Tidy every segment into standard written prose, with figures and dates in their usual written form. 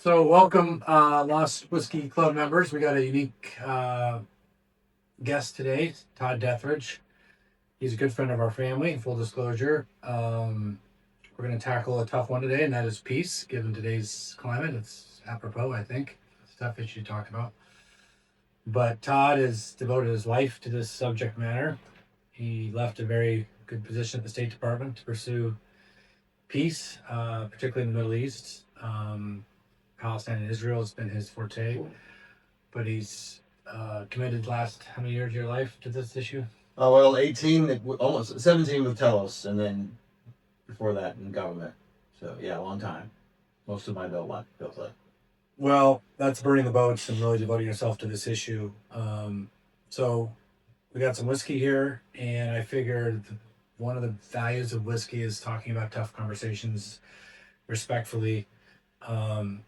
So, welcome, Lost Whiskey Club members. We got a unique guest today, Todd Detherage. He's a good friend of our family. Full disclosure, we're going to tackle a tough one today, and that is peace. Given today's climate, it's apropos, I think. It's a tough issue to talk about. But Todd has devoted his life to this subject matter. He left a very good position at the State Department to pursue peace, particularly in the Middle East. Palestine and Israel has been his forte, but he's committed last how many years of your life to this issue? Oh, well, 18, almost 17 with Telos, and then before that in government. So, yeah, a long time. Most of my adult life feels like. Well, that's burning the boats and really devoting yourself to this issue. So we got some whiskey here, and I figured one of the values of whiskey is talking about tough conversations respectfully. Um,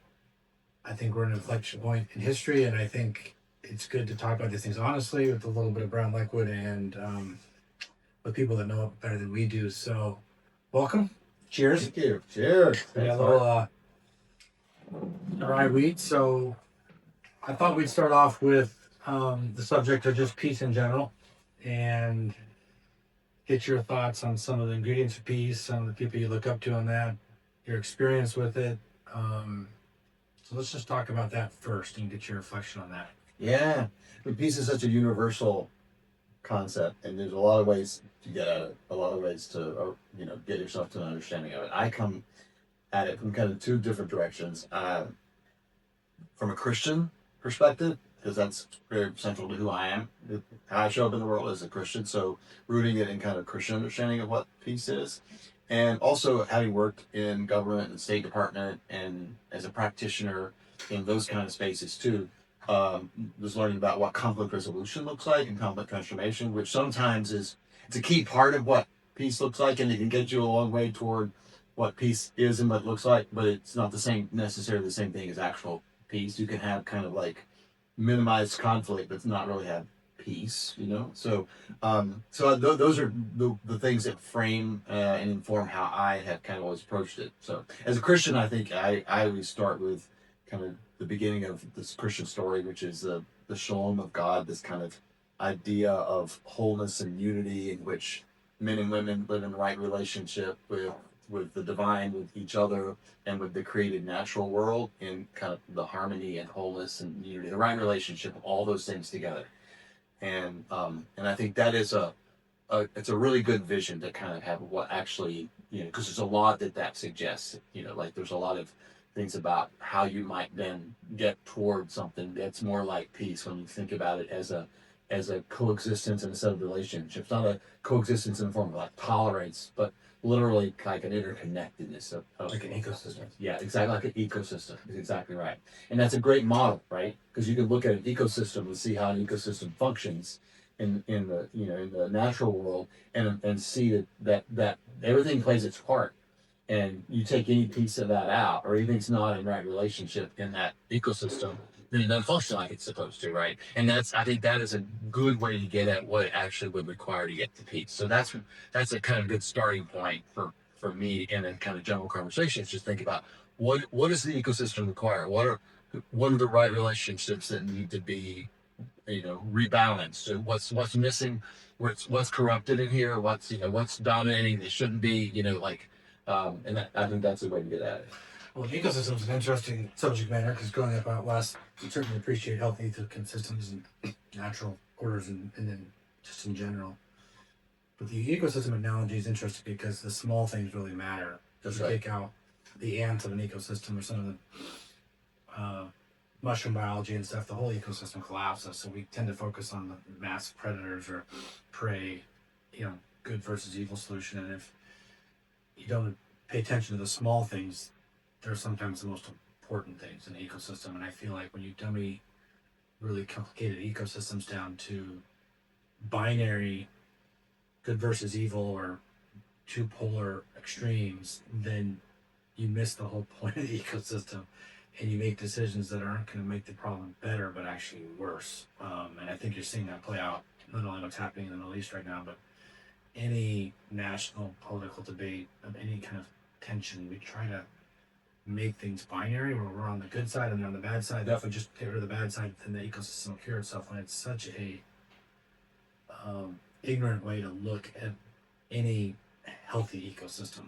I think we're at an inflection point in history, and I think it's good to talk about these things honestly with a little bit of brown liquid and with people that know it better than we do. So, welcome. Cheers. Thank you. Cheers. We got Thanks, a little Mark. dry wheat. So, I thought we'd start off with the subject of just peace in general and get your thoughts on some of the ingredients of peace, some of the people you look up to on that, your experience with it. So, let's just talk about that first and get your reflection on that. Yeah. But peace is such a universal concept, and there's a lot of ways to get at it, a lot of ways to, get yourself to an understanding of it. I come at it from kind of two different directions. From a Christian perspective, because that's very central to who I am. How I show up in the world as a Christian, so rooting it in kind of Christian understanding of what peace is. And also having worked in government and State Department and as a practitioner in those kind of spaces too, was learning about what conflict resolution looks like and conflict transformation, which sometimes it's a key part of what peace looks like, and it can get you a long way toward what peace is and what it looks like, but it's not the same necessarily the same thing as actual peace. You can have kind of like minimized conflict, but not really have peace. Those are the things that frame and inform how I have kind of always approached it. So as a Christian, I think I always start with kind of the beginning of this Christian story, which is the shalom of God, this kind of idea of wholeness and unity in which men and women live in the right relationship with the divine, with each other, and with the created natural world in kind of the harmony and wholeness and unity, the right relationship of all those things together. And I think that is it's a really good vision to kind of have what actually, because there's a lot that suggests, like there's a lot of things about how you might then get toward something that's more like peace when you think about it as a coexistence and a set of relationships, not a coexistence in the form of like tolerance, but literally like an interconnectedness of Like an ecosystem. Yeah, exactly, like an ecosystem is exactly right. And that's a great model, right? Because you can look at an ecosystem and see how an ecosystem functions in the in the natural world, and see that everything plays its part. And you take any piece of that out, or anything's not in right relationship in that ecosystem, then it doesn't function like it's supposed to, right? And I think that is a good way to get at what it actually would require to get to peace. So that's a kind of good starting point for me in a kind of general conversations. Just think about what does the ecosystem require? What are the right relationships that need to be rebalanced? So what's missing? What's corrupted in here? What's dominating that shouldn't be? I think that's the way to get at it. Well, the ecosystem is an interesting subject matter because growing up out west, we certainly appreciate healthy ecosystems and natural orders and then just in general. But the ecosystem analogy is interesting because the small things really matter. That's You right. take out the ants of an ecosystem or some of the mushroom biology and stuff, the whole ecosystem collapses. So we tend to focus on the mass predators or prey, good versus evil solution. And if you don't pay attention to the small things, they're sometimes the most important things in the ecosystem. And I feel like when you dummy really complicated ecosystems down to binary good versus evil or two polar extremes, then you miss the whole point of the ecosystem and you make decisions that aren't going to make the problem better but actually worse. And I think you're seeing that play out not only what's happening in the Middle East right now, but any national political debate of any kind of tension. We try to make things binary where we're on the good side and they're on the bad side. If we just get rid of the bad side, then the ecosystem will cure itself. And it's such a ignorant way to look at any healthy ecosystem.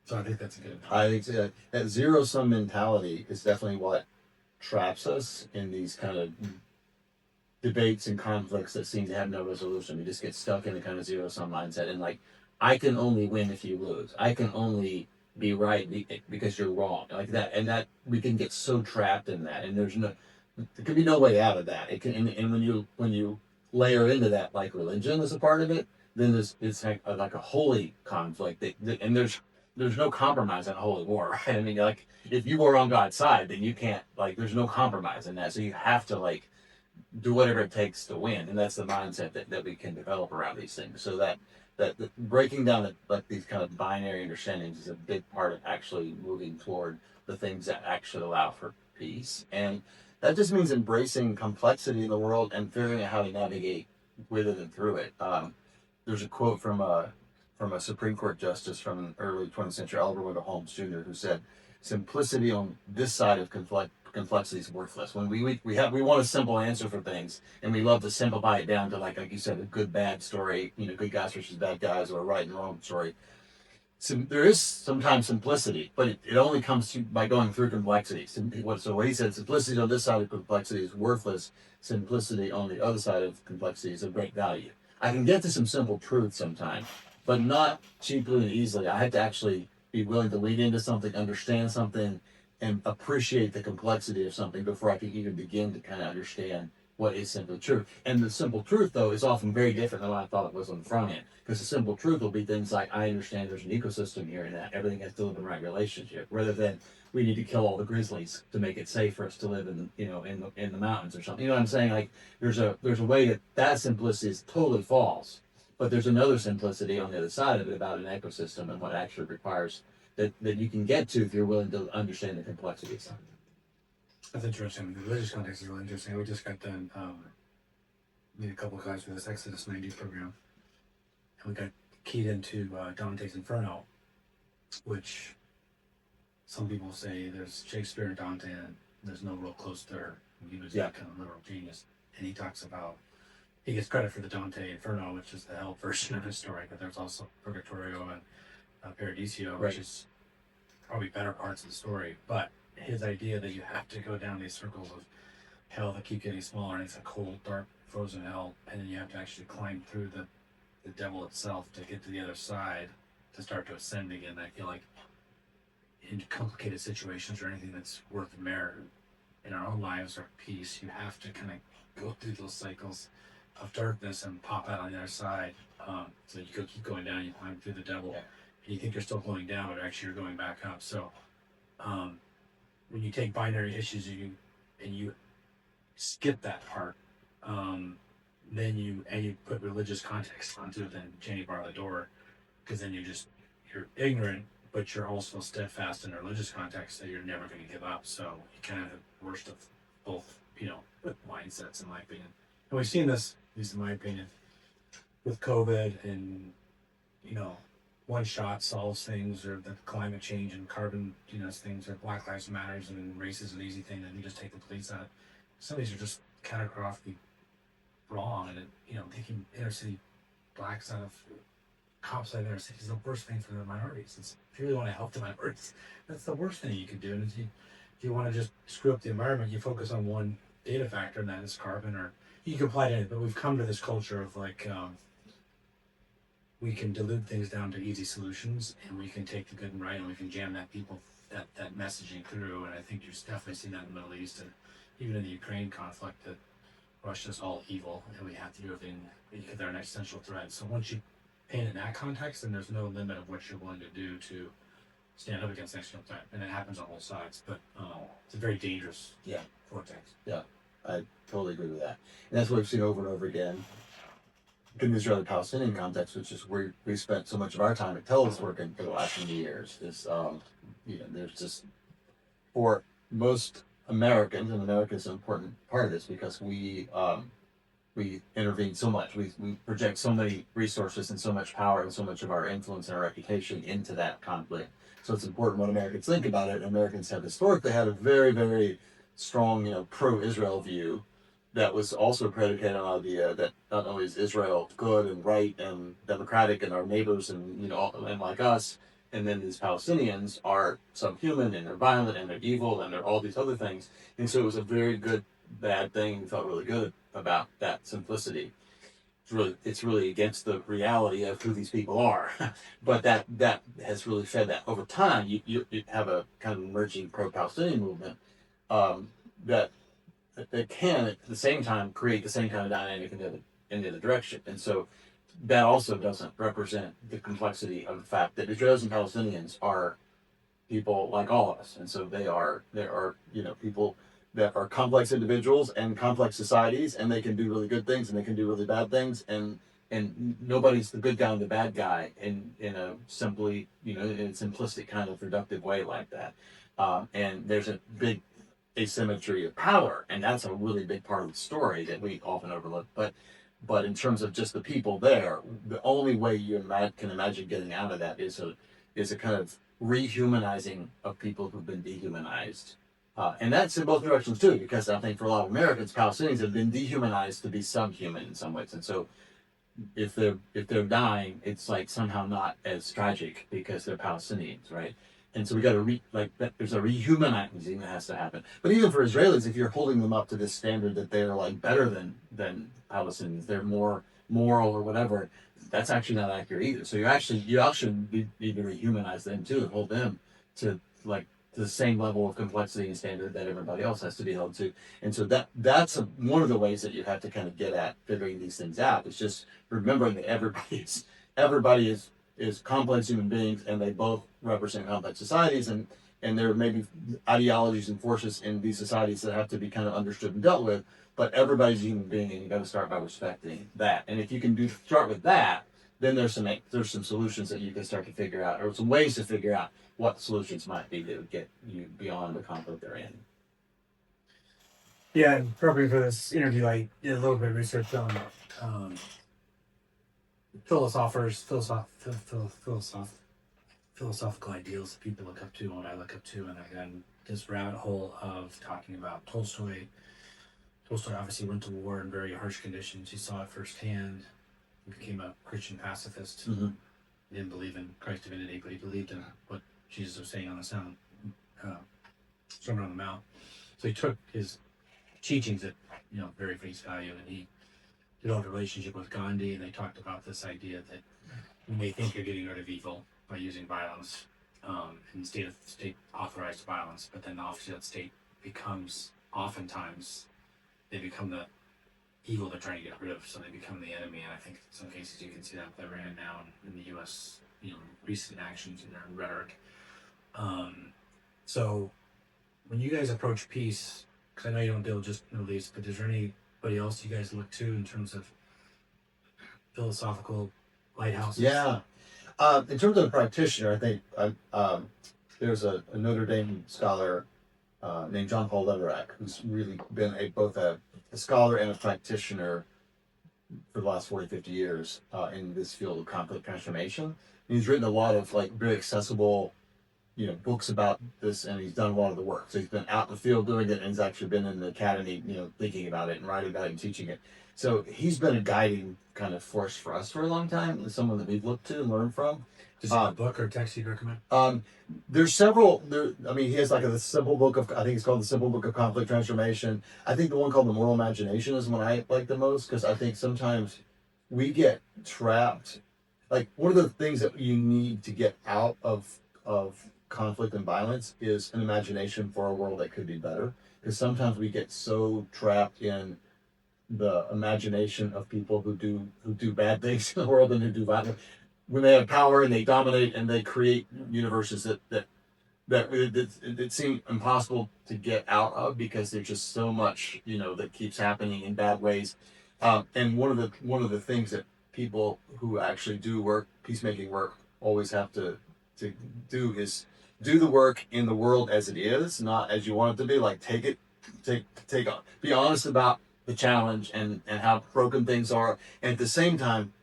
So I think that's a good. I think that zero sum mentality is definitely what traps us in these kind of debates and conflicts that seem to have no resolution. We just get stuck in a kind of zero sum mindset, and like, I can only win if you lose. I can only be right because you're wrong, like that, and that we can get so trapped in that, and there can be no way out of that. It can, and when you layer into that like religion as a part of it, then it's like a holy conflict. And there's no compromise on holy war, right? I mean, like, if you were on God's side, then you can't, like, there's no compromise in that. So you have to like do whatever it takes to win, and that's the mindset that we can develop around these things. So that breaking down like these kind of binary understandings is a big part of actually moving toward the things that actually allow for peace, and that just means embracing complexity in the world and figuring out how to navigate with it and through it. There's a quote from a Supreme Court justice from early 20th century, Oliver Wendell Holmes Jr., who said, "Simplicity on this side of complexity is worthless. When we want a simple answer for things, and we love to simplify it down to like you said, a good bad story, good guys versus bad guys, or a right and wrong story. So there is sometimes simplicity, but it only comes by going through complexity. So what he said, simplicity on this side of complexity is worthless. Simplicity on the other side of complexity is of great value. I can get to some simple truth sometimes, but not cheaply and easily. I have to actually be willing to lean into something, understand something, and appreciate the complexity of something before I can even begin to kind of understand what is simple truth. And the simple truth, though, is often very different than what I thought it was on the front end. Because the simple truth will be things like, I understand there's an ecosystem here and that everything has to live in the right relationship, rather than we need to kill all the grizzlies to make it safe for us to live in the mountains or something. You know what I'm saying? Like, there's a way that simplicity is totally false, but there's another simplicity on the other side of it about an ecosystem and what actually requires that you can get to if you're willing to understand the complexity of something. That's interesting. The religious context is really interesting. We just got done meet a couple of guys for this Exodus 90 program, and we got keyed into Dante's Inferno, which some people say there's Shakespeare and Dante, and there's no real close third. He was kind of literal genius, and he talks about, he gets credit for the Dante Inferno, which is the hell version of his story, but there's also Purgatorio and Paradiso, which is probably better parts of the story. But his idea that you have to go down these circles of hell that keep getting smaller, and it's a cold, dark, frozen hell, and then you have to actually climb through the devil itself to get to the other side to start to ascend again. I feel like in complicated situations or anything that's worth merit in our own lives or peace, you have to kind of go through those cycles of darkness and pop out on the other side. So you keep going down, you climb through the devil, and you think you're still going down, but actually you're going back up. So when you take binary issues and you skip that part, then you put religious context onto it, then Jenny bar the door, because then you're ignorant, but you're also steadfast in a religious context that you're never going to give up. So you kind of have the worst of both, mindsets, in my opinion. And we've seen this, at least in my opinion, with COVID and, one shot solves things, or the climate change and carbon, things, or Black Lives Matters and race is an easy thing, and you just take the police out. Some of these are just categorically wrong, and taking inner city blacks out of cops out of inner city is the worst thing for the minorities. If you really want to help the minorities, that's the worst thing you could do. And if you want to just screw up the environment, you focus on one data factor, and that is carbon, or you can apply to it. But we've come to this culture of like, we can dilute things down to easy solutions, and we can take the good and right, and we can jam that messaging through. And I think you're definitely seeing that in the Middle East, and even in the Ukraine conflict, that Russia's all evil, and we have to do everything because they're an existential threat. So once you paint it in that context, then there's no limit of what you're willing to do to stand up against an existential threat, and it happens on both sides. But it's a very dangerous vortex. Yeah, I totally agree with that, and that's what we've seen over and over again in the Israeli-Palestinian context, which is where we spent so much of our time at Telos working for the last few years. Is there's just, for most Americans, and America is an important part of this because we intervene so much. We project so many resources and so much power and so much of our influence and our reputation into that conflict. So it's important what Americans think about it. And Americans have historically had a very, very strong, pro-Israel view that was also predicated on the idea that not only is Israel good and right and democratic and our neighbors and and like us, and then these Palestinians are subhuman and they're violent and they're evil and they're all these other things. And so it was a very good bad thing. We felt really good about that simplicity. It's really against the reality of who these people are, but that has really fed that over time. You have a kind of emerging pro-Palestinian movement that can at the same time create the same kind of dynamic in the other direction, and so that also doesn't represent the complexity of the fact that Israelis and Palestinians are people like all of us, and so there are people that are complex individuals and complex societies, and they can do really good things and they can do really bad things, and nobody's the good guy and the bad guy in a simply in a simplistic kind of reductive way like that, and there's a big asymmetry of power, and that's a really big part of the story that we often overlook. But in terms of just the people there, the only way you can imagine getting out of that is a kind of rehumanizing of people who've been dehumanized. And that's in both directions too, because I think for a lot of Americans, Palestinians have been dehumanized to be subhuman in some ways. And so if they're dying, it's like somehow not as tragic because they're Palestinians, right? And so we got to there's a rehumanizing that has to happen. But even for Israelis, if you're holding them up to this standard that they're like better than Palestinians, they're more moral or whatever, that's actually not accurate either. So you actually need to rehumanize them too and hold them to the same level of complexity and standard that everybody else has to be held to. And so that's one of the ways that you have to kind of get at figuring these things out. It's just remembering that everybody is complex human beings, and they both represent complex societies, and there may be ideologies and forces in these societies that have to be kind of understood and dealt with, but everybody's a human being, and you got to start by respecting that. And if you can start with that, then there's some solutions that you can start to figure out, or some ways to figure out what solutions might be that would get you beyond the conflict they're in. Yeah, and probably for this interview, I did a little bit of research on philosophical ideals that people look up to and what I look up to, and I got this rabbit hole of talking about Tolstoy. Tolstoy obviously went to war in very harsh conditions. He saw it firsthand. He became a Christian pacifist. Mm-hmm. He didn't believe in Christ's divinity, but he believed in what Jesus was saying on the Sermon on the Mount. So he took his teachings at very face value, and he developed a relationship with Gandhi, and they talked about this idea that you may think you're getting rid of evil by using violence, in the state authorized violence, but then obviously that state becomes oftentimes they become the evil they're trying to get rid of, so they become the enemy. And I think in some cases you can see that with Iran now in the U.S. Recent actions and their rhetoric. So when you guys approach peace, because I know you don't deal just Middle East, but is there anybody else you guys look to in terms of philosophical lighthouses? Yeah. In terms of a practitioner, I think there's a Notre Dame scholar named John Paul Leverack, who's really been both a scholar and a practitioner for the last 40, 50 years in this field of conflict transformation. And he's written a lot of very accessible books about this, and he's done a lot of the work. So he's been out in the field doing it, and he's actually been in the academy, thinking about it and writing about it and teaching it. So he's been a guiding kind of force for us for a long time, someone that we've looked to and learned from. Is it a book or text you'd recommend? There's several. He has a simple book of, I think it's called The Simple Book of Conflict Transformation. I think the one called The Moral Imagination is one I like the most, because I think sometimes we get trapped. One of the things that you need to get out of conflict and violence is an imagination for a world that could be better, because sometimes we get so trapped in the imagination of people who do bad things in the world and who do violence, when they have power and they dominate and they create universes that seem impossible to get out of, because there's just so much that keeps happening in bad ways. And one of the things that people who actually do peacemaking work always have to do is do the work in the world as it is, not as you want it to be. Take on, be honest about the challenge and how broken things are, and at the same time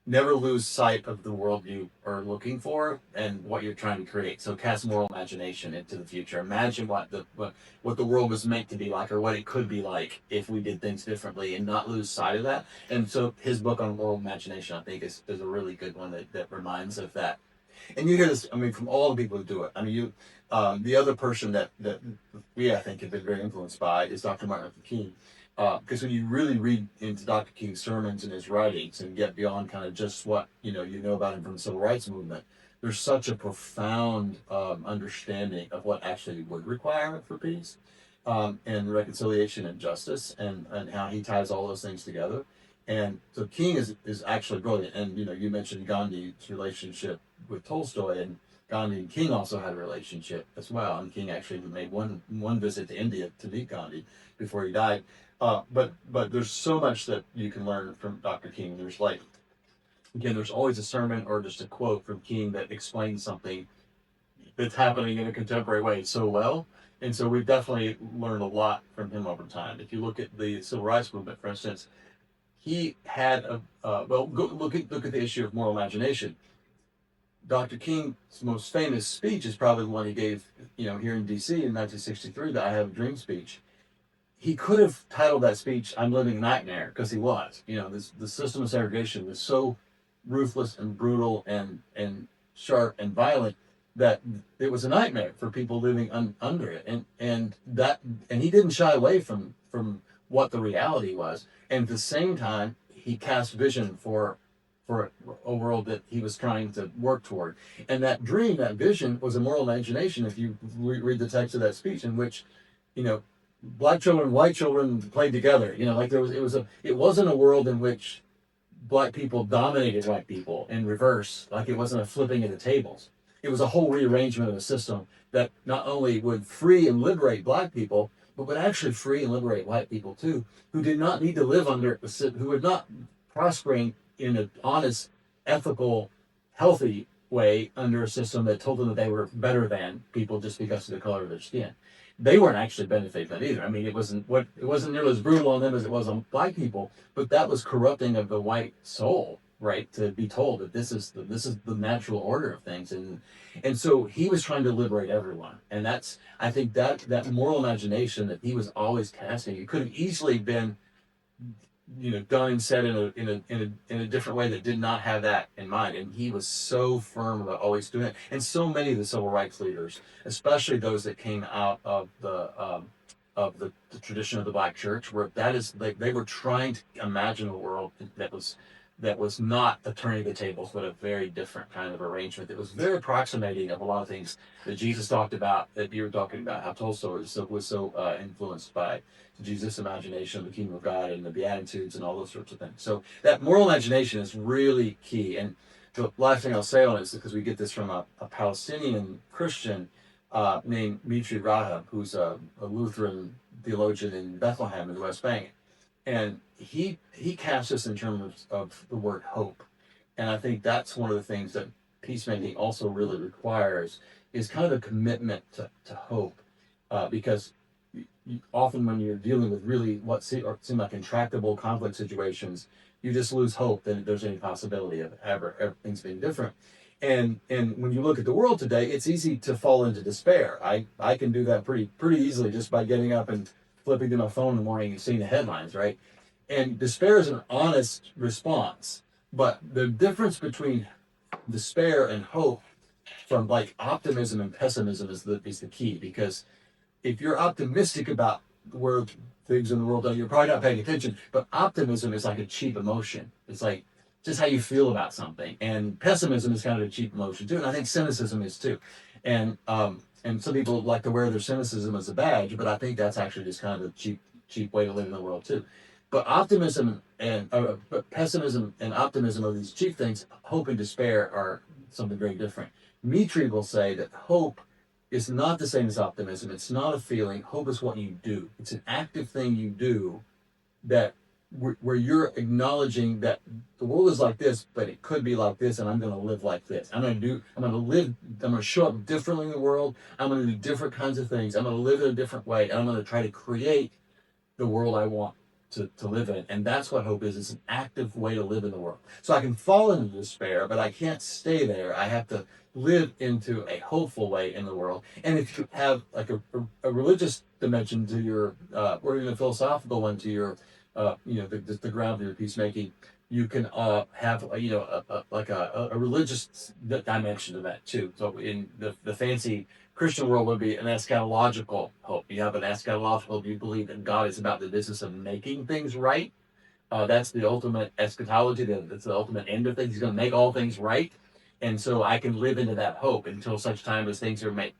never lose sight of the world you are looking for and what you're trying to create. So cast moral imagination into the future. Imagine what the world was meant to be like, or what it could be like if we did things differently, and not lose sight of that. And so his book on moral imagination, I think, is a really good one that reminds of that. And you hear this, I mean, from all the people who do it. I mean, the other person that we, I think, have been very influenced by is Dr. Martin Luther King. Because when you really read into Dr. King's sermons and his writings and get beyond kind of just what you know about him from the civil rights movement, there's such a profound understanding of what actually would require for peace, and reconciliation and justice, and how he ties all those things together. And so King is actually brilliant. And you mentioned Gandhi's relationship with Tolstoy, and Gandhi and King also had a relationship as well. And King actually made one visit to India to meet Gandhi before he died. But there's so much that you can learn from Dr. King. There's there's always a sermon or just a quote from King that explains something that's happening in a contemporary way so well. And so we've definitely learned a lot from him over time. If you look at the civil rights movement, for instance, he had look at the issue of moral imagination. Dr. King's most famous speech is probably the one he gave, here in D.C. in 1963, the "I Have a Dream" speech. He could have titled that speech "I'm Living a Nightmare," because he was. The system of segregation was so ruthless and brutal and sharp and violent that it was a nightmare for people living under it. And he didn't shy away from what the reality was. And at the same time, he cast vision for a world that he was trying to work toward. And that dream, that vision, was a moral imagination. If you read the text of that speech, in which, black children, white children played together. It wasn't a world in which black people dominated white people in reverse. Like, it wasn't a flipping of the tables. It was a whole rearrangement of a system that not only would free and liberate black people, but would actually free and liberate white people too, who did not need to live under, who were not prospering in an honest, ethical, healthy way under a system that told them that they were better than people just because of the color of their skin. They weren't actually benefiting from it either. I mean, it wasn't nearly as brutal on them as it was on black people, but that was corrupting of the white soul, right? To be told that this is the natural order of things, and so he was trying to liberate everyone, and I think that moral imagination that he was always casting, it could have easily been done and said in a different way that did not have that in mind. And he was so firm about always doing it. And so many of the civil rights leaders, especially those that came out of the tradition of the black church, where they were trying to imagine a world that was not a turning the tables, but a very different kind of arrangement that was very approximating of a lot of things that Jesus talked about, that you were talking about, how Tolstoy was so influenced by Jesus' imagination of the kingdom of God and the Beatitudes and all those sorts of things. So that moral imagination is really key. And the last thing I'll say on it is, because we get this from a Palestinian Christian named Mitri Rahab, who's a Lutheran theologian in Bethlehem in the West Bank. And he casts this in terms of the word hope. And I think that's one of the things that peacemaking also really requires, is kind of a commitment to hope. Because often when you're dealing with really what seem like intractable conflict situations, you just lose hope that there's any possibility of ever things being different. And when you look at the world today, it's easy to fall into despair. I can do that pretty easily just by getting up and flipping to my phone in the morning and seeing the headlines, right? And despair is an honest response. But the difference between despair and hope, from like optimism and pessimism, is the key. Because if you're optimistic about where things in the world are, you're probably not paying attention. But optimism is like a cheap emotion. It's like just how you feel about something. And pessimism is kind of a cheap emotion too. And I think cynicism is too. And some people like to wear their cynicism as a badge, but I think that's actually just kind of a cheap way to live in the world too. But but pessimism and optimism are these cheap things. Hope and despair are something very different. Mitri will say that hope is not the same as optimism. It's not a feeling. Hope is what you do. It's an active thing you do, that where you're acknowledging that the world is like this, but it could be like this, and I'm going to live like this. I'm going to show up differently in the world. I'm going to do different kinds of things. I'm going to live in a different way, and I'm going to try to create the world I want to live in. And that's what hope is. It's an active way to live in the world. So I can fall into despair, but I can't stay there. I have to live into a hopeful way in the world. And if you have like a religious dimension to your, or even a philosophical one to your, the ground for your peacemaking, you can have a religious dimension to that too. So in the fancy Christian world would be an eschatological hope. You have an eschatological hope. You believe that God is about the business of making things right. That's the ultimate eschatology. That's the ultimate end of things. He's going to make all things right. And so I can live into that hope until such time as things are made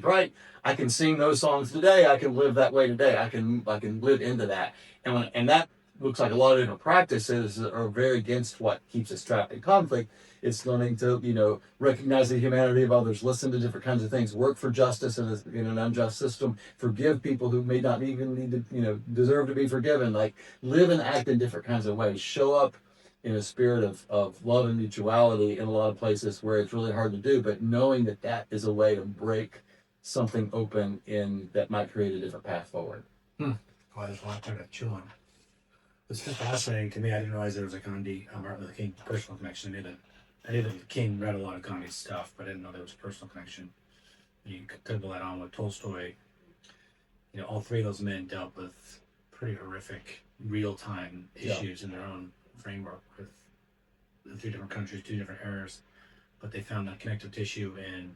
right. I can sing those songs today. I can live that way today. I can live into that. And that looks like a lot of different practices are very against what keeps us trapped in conflict. It's learning to, recognize the humanity of others, listen to different kinds of things, work for justice in an unjust system, forgive people who may not even need to, deserve to be forgiven, like live and act in different kinds of ways, show up in a spirit of love and mutuality in a lot of places where it's really hard to do, but knowing that that is a way to break something open that might create a different path forward. Well, there's a lot there to chew on. It's just fascinating to me. I didn't realize there was a Gandhi, Martin Luther King personal connection. I knew that King read a lot of Gandhi's stuff, but I didn't know there was a personal connection. You could couple that on with Tolstoy. All three of those men dealt with pretty horrific real-time issues in their own framework with the 3 different countries, 2 different eras, but they found that connective tissue in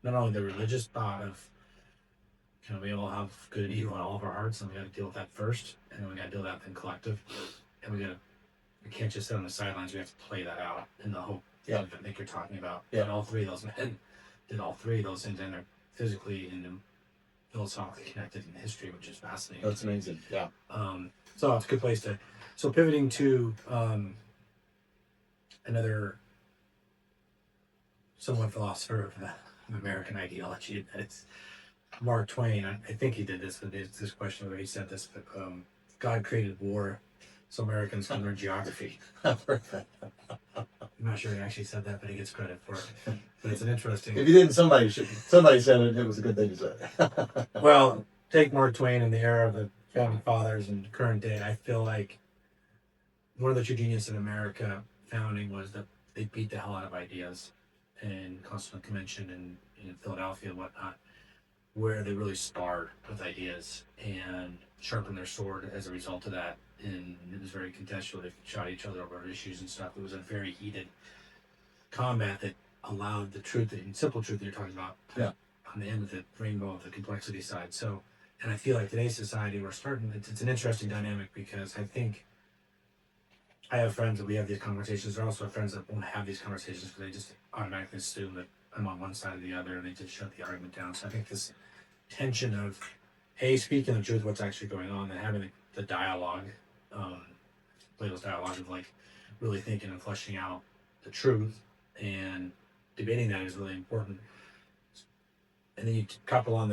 not only the religious thought of, we all have good and evil in all of our hearts, and we got to deal with that first, and then we got to deal with that in collective, and we can't just sit on the sidelines. We have to play that out in the hope that I think you're talking about. Yeah. And all three of those men did all three of those things, and they're physically and philosophically connected in history, which is fascinating. That's amazing. Yeah. So it's a good place to. So pivoting to another somewhat philosopher of American ideology, and it's Mark Twain. I think he did this, but there's this question where he said this, but God created war so Americans can learn geography. I'm not sure he actually said that, but he gets credit for it. But it's an interesting. If he didn't, somebody said it. It was a good thing to say. Well, take Mark Twain in the era of the founding fathers and current day. I feel like one of the true genius in America founding was that they beat the hell out of ideas in Constitutional Convention and in Philadelphia and whatnot, where they really sparred with ideas and sharpened their sword as a result of that. And it was very contextual. They shot each other over issues and stuff. It was a very heated combat that allowed the truth and simple truth that you're talking about on the end of the rainbow of the complexity side. So, and I feel like today's society, we're starting, it's an interesting dynamic because I think I have friends that we have these conversations. There are also friends that won't have these conversations because they just automatically assume that I'm on one side or the other and they just shut the argument down. So I think this tension of, speaking the truth, what's actually going on, and having the dialogue, Plato's dialogue of like really thinking and fleshing out the truth and debating that is really important. And then you couple on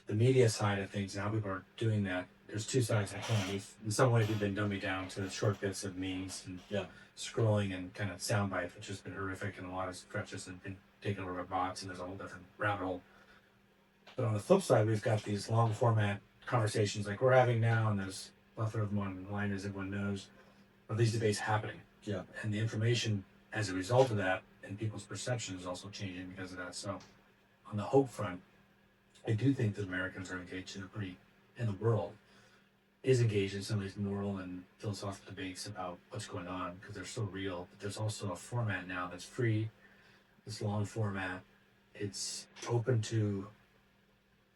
the media side of things and how people are doing that. There's 2 sides of the coin. In some ways, we've been dumbing down to short bits of memes and scrolling and kind of sound bites, which has been horrific, and a lot of stretches have been taken over by bots, and there's a whole different rabbit hole. But on the flip side, we've got these long format conversations like we're having now, and there's a plethora of them online, as everyone knows, of these debates happening. Yeah. And the information as a result of that and people's perception is also changing because of that. So on the hope front, I do think that Americans are engaged in the world is engaged in some of these moral and philosophical debates about what's going on because they're so real. But there's also a format now that's free, this long format. It's open to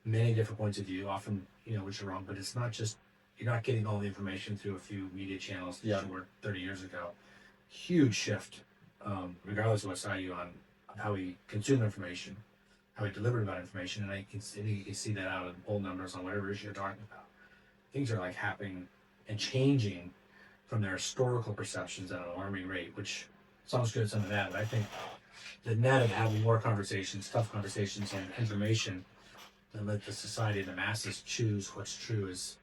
many different points of view, often, which are wrong, but it's not just, you're not getting all the information through a few media channels that you were 30 years ago. Huge shift, regardless of what side you're on how we consume information, how we deliver about information, and I think you can see that out in poll numbers on whatever issue you're talking about. Things are like happening and changing from their historical perceptions at an alarming rate, which sounds good, some of that, but I think the net of having more conversations, tough conversations and information, and let the society and the masses choose what's true is,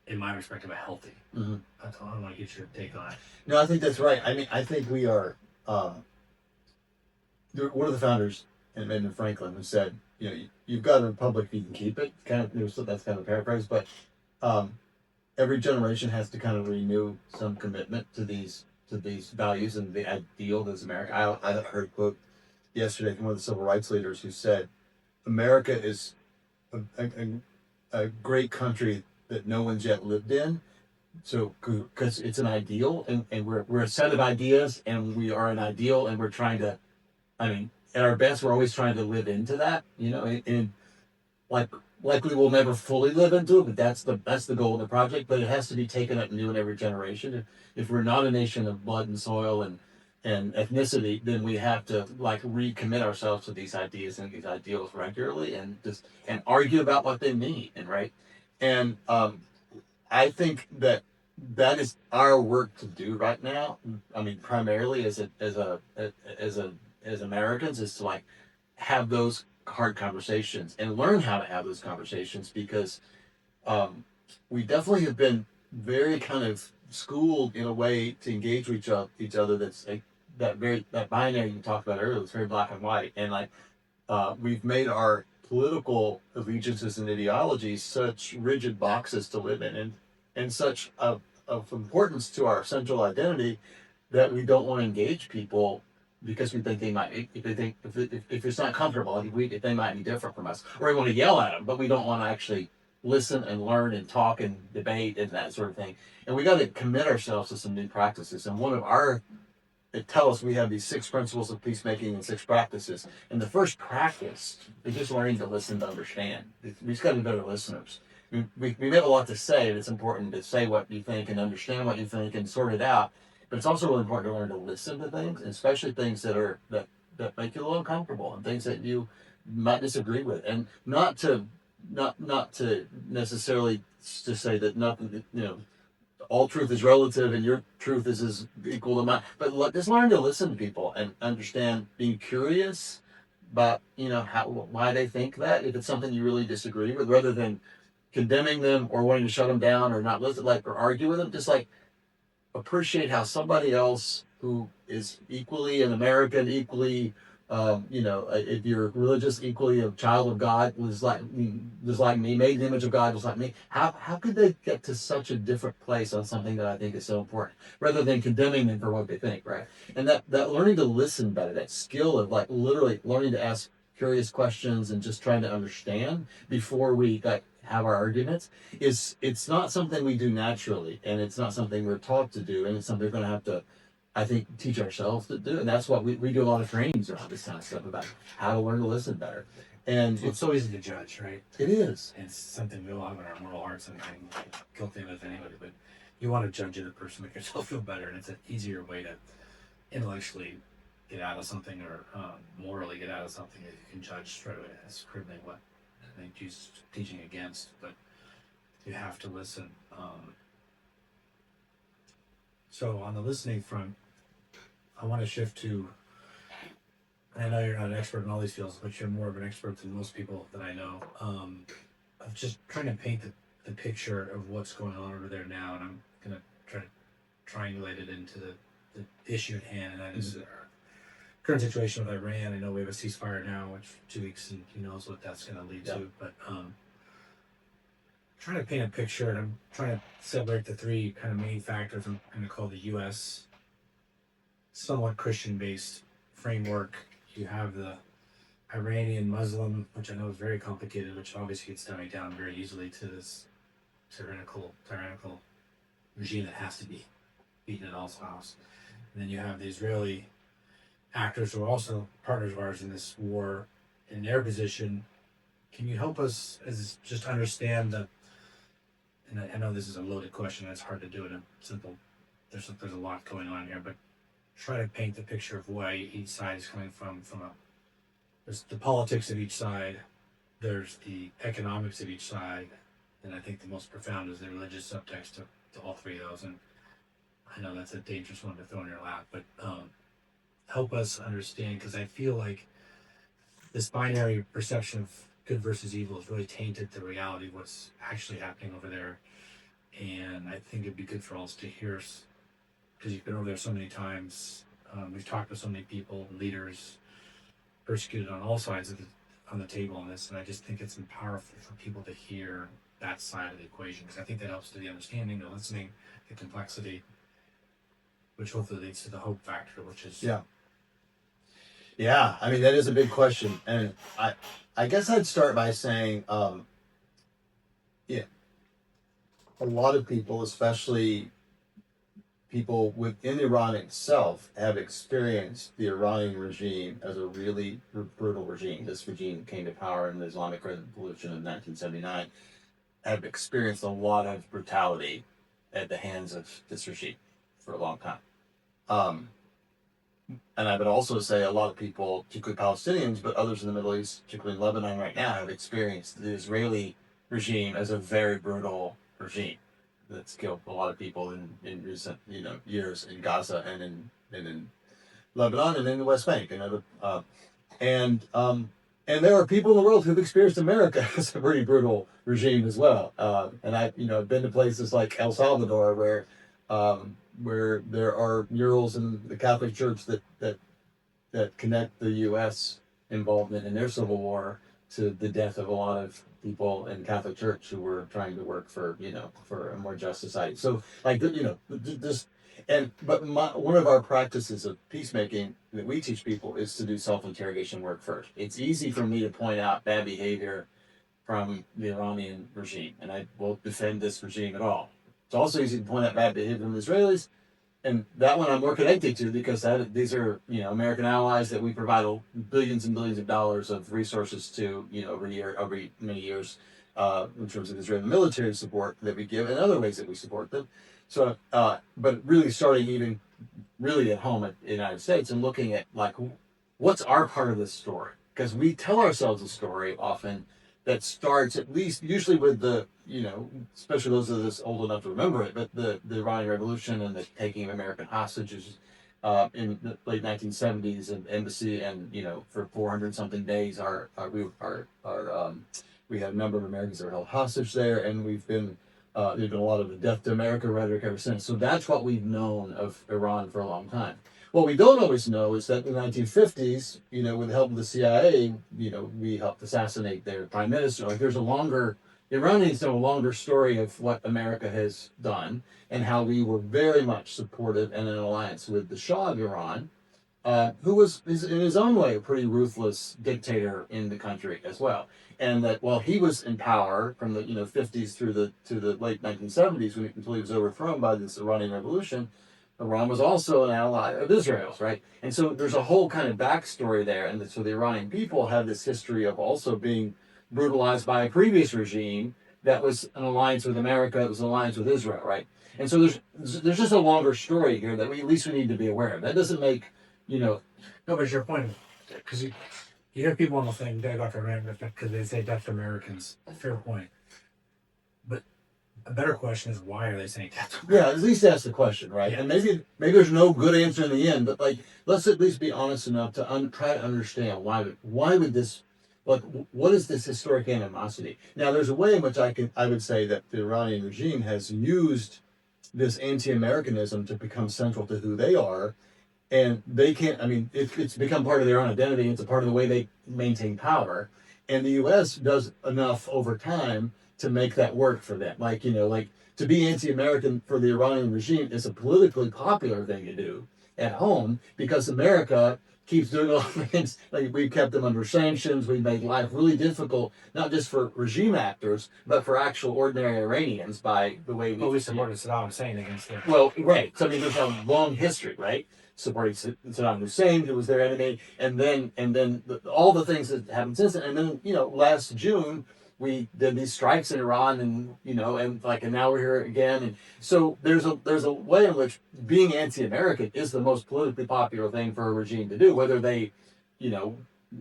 in my perspective, a healthy. Mm-hmm. I don't want to get your take on it. No, I think that's right. I mean, I think we are, one of the founders, Benjamin Franklin, who said, you've got a republic if you can keep it. That's kind of a paraphrase, but every generation has to kind of renew some commitment to these values and the ideal that's America. I heard a quote yesterday from one of the civil rights leaders who said, "America is a great country that no one's yet lived in." So, because it's an ideal, and we're a set of ideas, and we are an ideal, and we're trying to, I mean, at our best, we're always trying to live into that, and like likely we'll never fully live into it, but that's the goal of the project. But it has to be taken up new in every generation. If we're not a nation of blood and soil and ethnicity, then we have to like recommit ourselves to these ideas and these ideals regularly, and just and argue about what they mean, and right. And I think that is our work to do right now. I mean, primarily as Americans, is to like have those hard conversations and learn how to have those conversations, because um, we definitely have been very kind of schooled in a way to engage with each other that's like that binary you talked about earlier. It's very black and white, and like we've made our political allegiances and ideologies such rigid boxes to live in, and such of importance to our central identity, that we don't want to engage people because we think they might, if they think if it's not comfortable, if they might be different from us, or we want to yell at them, but we don't want to actually listen and learn and talk and debate and that sort of thing. And we got to commit ourselves to some new practices. And one of our it tell us we have these 6 principles of peacemaking and 6 practices. And the first practice is just learning to listen to understand. We just got to be better listeners. We have a lot to say, and it's important to say what you think and understand what you think and sort it out. But it's also really important to learn to listen to things, especially things that make you a little uncomfortable and things that you might disagree with, and not to necessarily to say that nothing all truth is relative and your truth is as equal to mine. But just learn to listen to people and understand, being curious about why they think that, if it's something you really disagree with, rather than condemning them or wanting to shut them down or not listen, like, or argue with them. Just like appreciate how somebody else who is equally an American, equally, if you're religious, equally a child of God, was like me, made in the image of God, was like me. How could they get to such a different place on something that I think is so important, rather than condemning them for what they think, right? And that learning to listen better, that skill of like literally learning to ask curious questions and just trying to understand before we like have our arguments, it's not something we do naturally, and it's not something we're taught to do, and it's something we're going to have to, I think, teach ourselves to do. And that's what we do a lot of trainings around this kind of stuff, about how to learn to listen better. And Well, it's so easy to judge, right? it is. And it's something we all have in our moral hearts, and guilty of anybody. But you want to judge the person, make yourself feel better, and it's an easier way to intellectually get out of something, or morally get out of something, that you can judge straight away. That's criminally what I think Jesus is teaching against. But you have to listen. So on the listening front, I want to shift to. I know you're not an expert in all these fields, but you're more of an expert than most people that I know. Of just trying to paint the picture of what's going on over there now, and I'm going to try to triangulate it into the issue at hand, and that is our current situation with Iran. I know we have a ceasefire now, which 2 weeks, and who knows what that's going to lead to. But trying to paint a picture, and I'm trying to separate the 3 kind of main factors I'm going to call the U.S. somewhat Christian-based framework. You have the Iranian Muslim, which I know is very complicated, which obviously gets dummied down very easily to this tyrannical regime that has to be beaten at all costs. And then you have the Israeli actors who are also partners of ours in this war, in their position. Can you help us as just understand and I know this is a loaded question, it's hard to do it in simple, there's a lot going on here, but try to paint the picture of where each side is coming from there's the politics of each side, there's the economics of each side, and I think the most profound is the religious subtext to all 3 of those. And I know that's a dangerous one to throw in your lap, but help us understand, because I feel like this binary perception of good versus evil has really tainted the reality of what's actually happening over there. And I think it'd be good for all us to hear, because you've been over there so many times. We've talked to so many people, leaders, persecuted on all sides of on the table on this, and I just think it's powerful for people to hear that side of the equation, because I think that helps to the understanding, the listening, the complexity, which hopefully leads to the hope factor, which is Yeah, I mean that is a big question, and I guess I'd start by saying, yeah, a lot of people, especially people within Iran itself, have experienced the Iranian regime as a really brutal regime. This regime came to power in the Islamic Revolution of 1979. Have experienced a lot of brutality at the hands of this regime for a long time. Um, And I would also say a lot of people, particularly Palestinians, but others in the Middle East, particularly in Lebanon right now, have experienced the Israeli regime as a very brutal regime that's killed a lot of people in recent years in Gaza and in Lebanon and in the West Bank and and there are people in the world who've experienced America as a pretty brutal regime as well. And I've been to places like El Salvador where there are murals in the Catholic Church that connect the U.S. involvement in their civil war to the death of a lot of people in Catholic Church who were trying to work for for a more just society. So this one of our practices of peacemaking that we teach people is to do self-interrogation work first. It's easy for me to point out bad behavior from the Iranian regime, and I won't defend this regime at all. It's also easy to point out bad behavior from the Israelis, and that one I'm more connected to because these are American allies that we provide billions and billions of dollars of resources to every many years in terms of Israeli military support that we give and other ways that we support them. So, but really starting even really at home in the United States and looking at like what's our part of this story, because we tell ourselves a story often that starts at least usually with the especially those of us old enough to remember it, but the Iranian Revolution and the taking of American hostages in the late 1970s and embassy, and for 400 something days we had a number of Americans that were held hostage there, and there's been a lot of the death to America rhetoric ever since. So that's what we've known of Iran for a long time. What we don't always know is that in the 1950s, with the help of the CIA, we helped assassinate their prime minister. Like the Iranians know a longer story of what America has done and how we were very much supportive and in alliance with the Shah of Iran, who was in his own way a pretty ruthless dictator in the country as well. And that while he was in power from the 50s to the late 1970s until he was overthrown by this Iranian Revolution, Iran was also an ally of Israel's, right? And so there's a whole kind of backstory there. And so the Iranian people have this history of also being brutalized by a previous regime that was an alliance with America, it was an alliance with Israel, right? And so there's just a longer story here that at least we need to be aware of. That doesn't make, No, but it's your point, because you hear people on the thing, Dr. Rand, because they say death to Americans. Fair point. But a better question is, why are they saying death to Americans? at least ask the question, right? Yeah. And maybe there's no good answer in the end, but like let's at least be honest enough to try to understand why would this, like, what is this historic animosity? Now, there's a way in which I would say that the Iranian regime has used this anti-Americanism to become central to who they are, and they can't. I mean, it's become part of their own identity. It's a part of the way they maintain power, and the U.S. does enough over time to make that work for them. Like to be anti-American for the Iranian regime is a politically popular thing to do at home because America keeps doing all the things. Like we've kept them under sanctions. We've made life really difficult, not just for regime actors, but for actual ordinary Iranians by the way we supported Saddam Hussein against them. Well, right. So I mean, there's a long history, right? Supporting Saddam Hussein, who was their enemy, and then all the things that happened since then. And then last June we did these strikes in Iran, and and now we're here again. And so there's a way in which being anti-American is the most politically popular thing for a regime to do, whether they,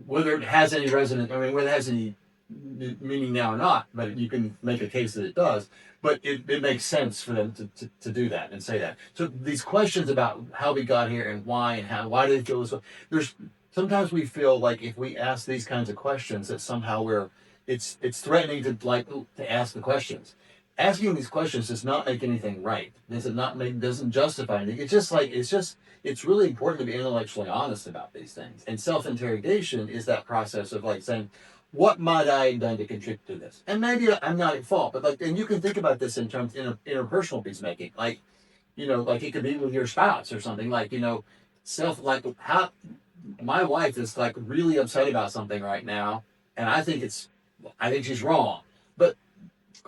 whether it has any resonance. I mean, whether it has any meaning now or not, but you can make a case that it does. But it makes sense for them to do that and say that. So these questions about how we got here and why did it feel this way? Sometimes we feel like if we ask these kinds of questions that somehow it's threatening to ask the questions. Asking these questions does not make anything right. Doesn't justify anything. It's really important to be intellectually honest about these things. And self-interrogation is that process of like saying, what might I have done to contribute to this? And maybe I'm not at fault, but like, and you can think about this in terms in interpersonal peacemaking, like, like it could be with your spouse or something, like, like how my wife is like really upset about something right now, and I think she's wrong, but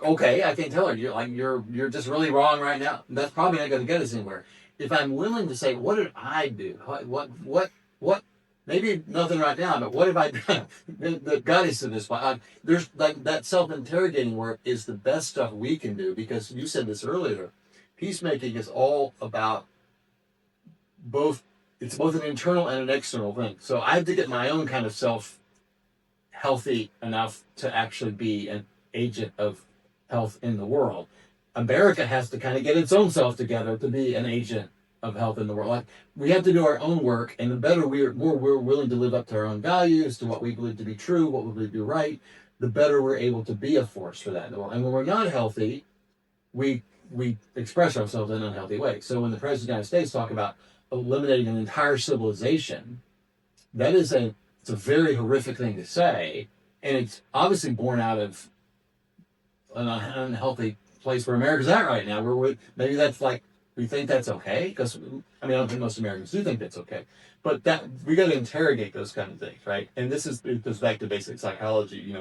okay, I can tell her you're just really wrong right now. That's probably not going to get us anywhere. If I'm willing to say, what did I do? What? Maybe nothing right now, but what have I done that got us to this point? There's like that self-interrogating work is the best stuff we can do, because you said this earlier. Peacemaking is all about both. It's both an internal and an external thing. So I have to get my own kind of self healthy enough to actually be an agent of health in the world. America has to kind of get its own self together to be an agent of health in the world. Like, we have to do our own work, and the better more we're willing to live up to our own values, to what we believe to be true, what we believe to be right, the better we're able to be a force for that in the world. And when we're not healthy, we express ourselves in an unhealthy way. So when the President of the United States talk about eliminating an entire civilization, it's a very horrific thing to say, and it's obviously born out of an unhealthy place where America's at right now, where maybe that's like, we think that's okay, because I don't think most Americans do think that's okay, but that we got to interrogate those kind of things, right? And it goes back to basic psychology.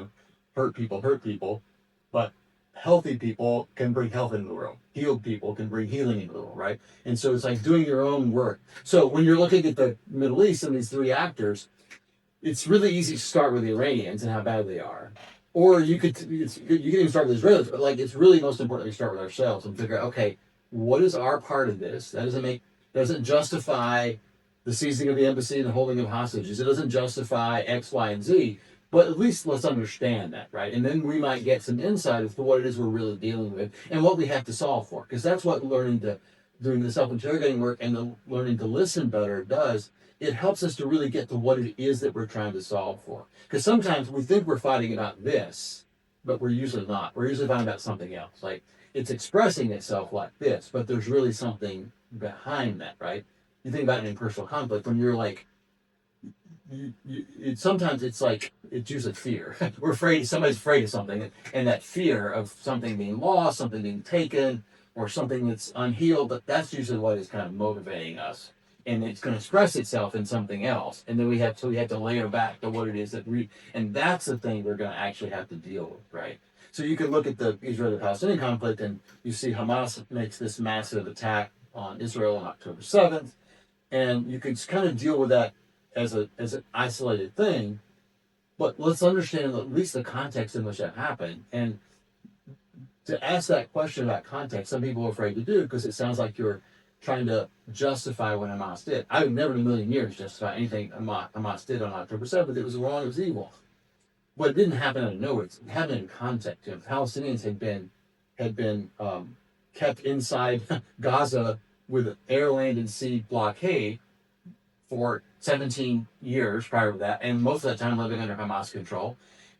Hurt people, but healthy people can bring health into the world. Healed people can bring healing into the world, right? And so it's like doing your own work. So when you're looking at the Middle East and these three actors, it's really easy to start with the Iranians and how bad they are. Or you can even start with the Israelis, but like, it's really most important that we start with ourselves and figure out, okay, what is our part of this? That doesn't justify the seizing of the embassy and the holding of hostages. It doesn't justify X, Y, and Z. But at least let's understand that, right? And then we might get some insight as to what it is we're really dealing with and what we have to solve for. Because that's what doing the self-interrogating work and the learning to listen better does. It helps us to really get to what it is that we're trying to solve for. Because sometimes we think we're fighting about this, but we're usually not. We're usually fighting about something else. Like, it's expressing itself like this, but there's really something behind that, right? You think about an impersonal conflict when you're like, sometimes it's like, it's usually fear. We're afraid, somebody's afraid of something, and that fear of something being lost, something being taken, or something that's unhealed, but that's usually what is kind of motivating us. And it's going to express itself in something else. And then we have to layer back to what it is and that's the thing we're going to actually have to deal with, right? So you can look at the Israeli-Palestinian conflict, and you see Hamas makes this massive attack on Israel on October 7th, and you can kind of deal with that as an isolated thing, but let's understand at least the context in which that happened. And to ask that question about context, some people are afraid to do, because it sounds like you're trying to justify what Hamas did. I would never in a million years justify anything Hamas did on October 7th. It was wrong, it was evil. But it didn't happen out of nowhere. It happened in context. The Palestinians had been kept inside Gaza with an air, land, and sea blockade for 17 years prior to that, and most of that time living under Hamas control,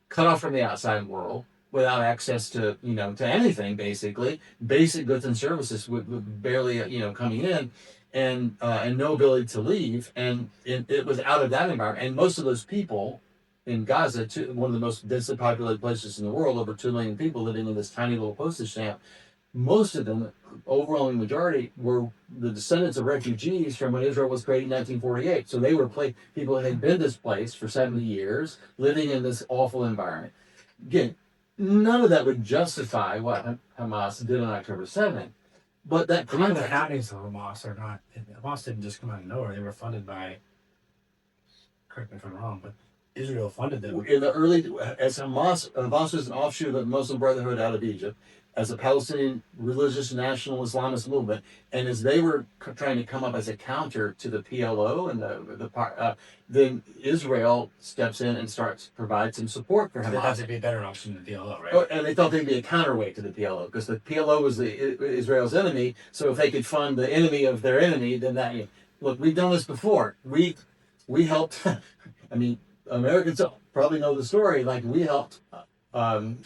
cut off from the outside world, without access to to anything, basically basic goods and services with barely coming in, and no ability to leave, and it was out of that environment. And most of those people in Gaza, one of the most densely populated places in the world, over 2 million people living in this tiny little postage stamp, most of them, overwhelming majority, were the descendants of refugees from when Israel was created in 1948. So they were people that had been displaced for 70 years, living in this awful environment. Again, none of that would justify what Hamas did on October 7th. But that even the happenings of Hamas are not. Hamas didn't just come out of nowhere. They were funded by. Correct me if I'm wrong, but Israel funded them. In the early, as Hamas was an offshoot of the Muslim Brotherhood out of Egypt, as a Palestinian religious national Islamist movement, and as they were trying to come up as a counter to the PLO and then Israel steps in and provides some support for Hamas. It has to be a better option than the PLO, right? Oh, and they thought they'd be a counterweight to the PLO, because the PLO was Israel's enemy. So if they could fund the enemy of their enemy, then look, we've done this before. We helped. Americans probably know the story. Like, we helped Bin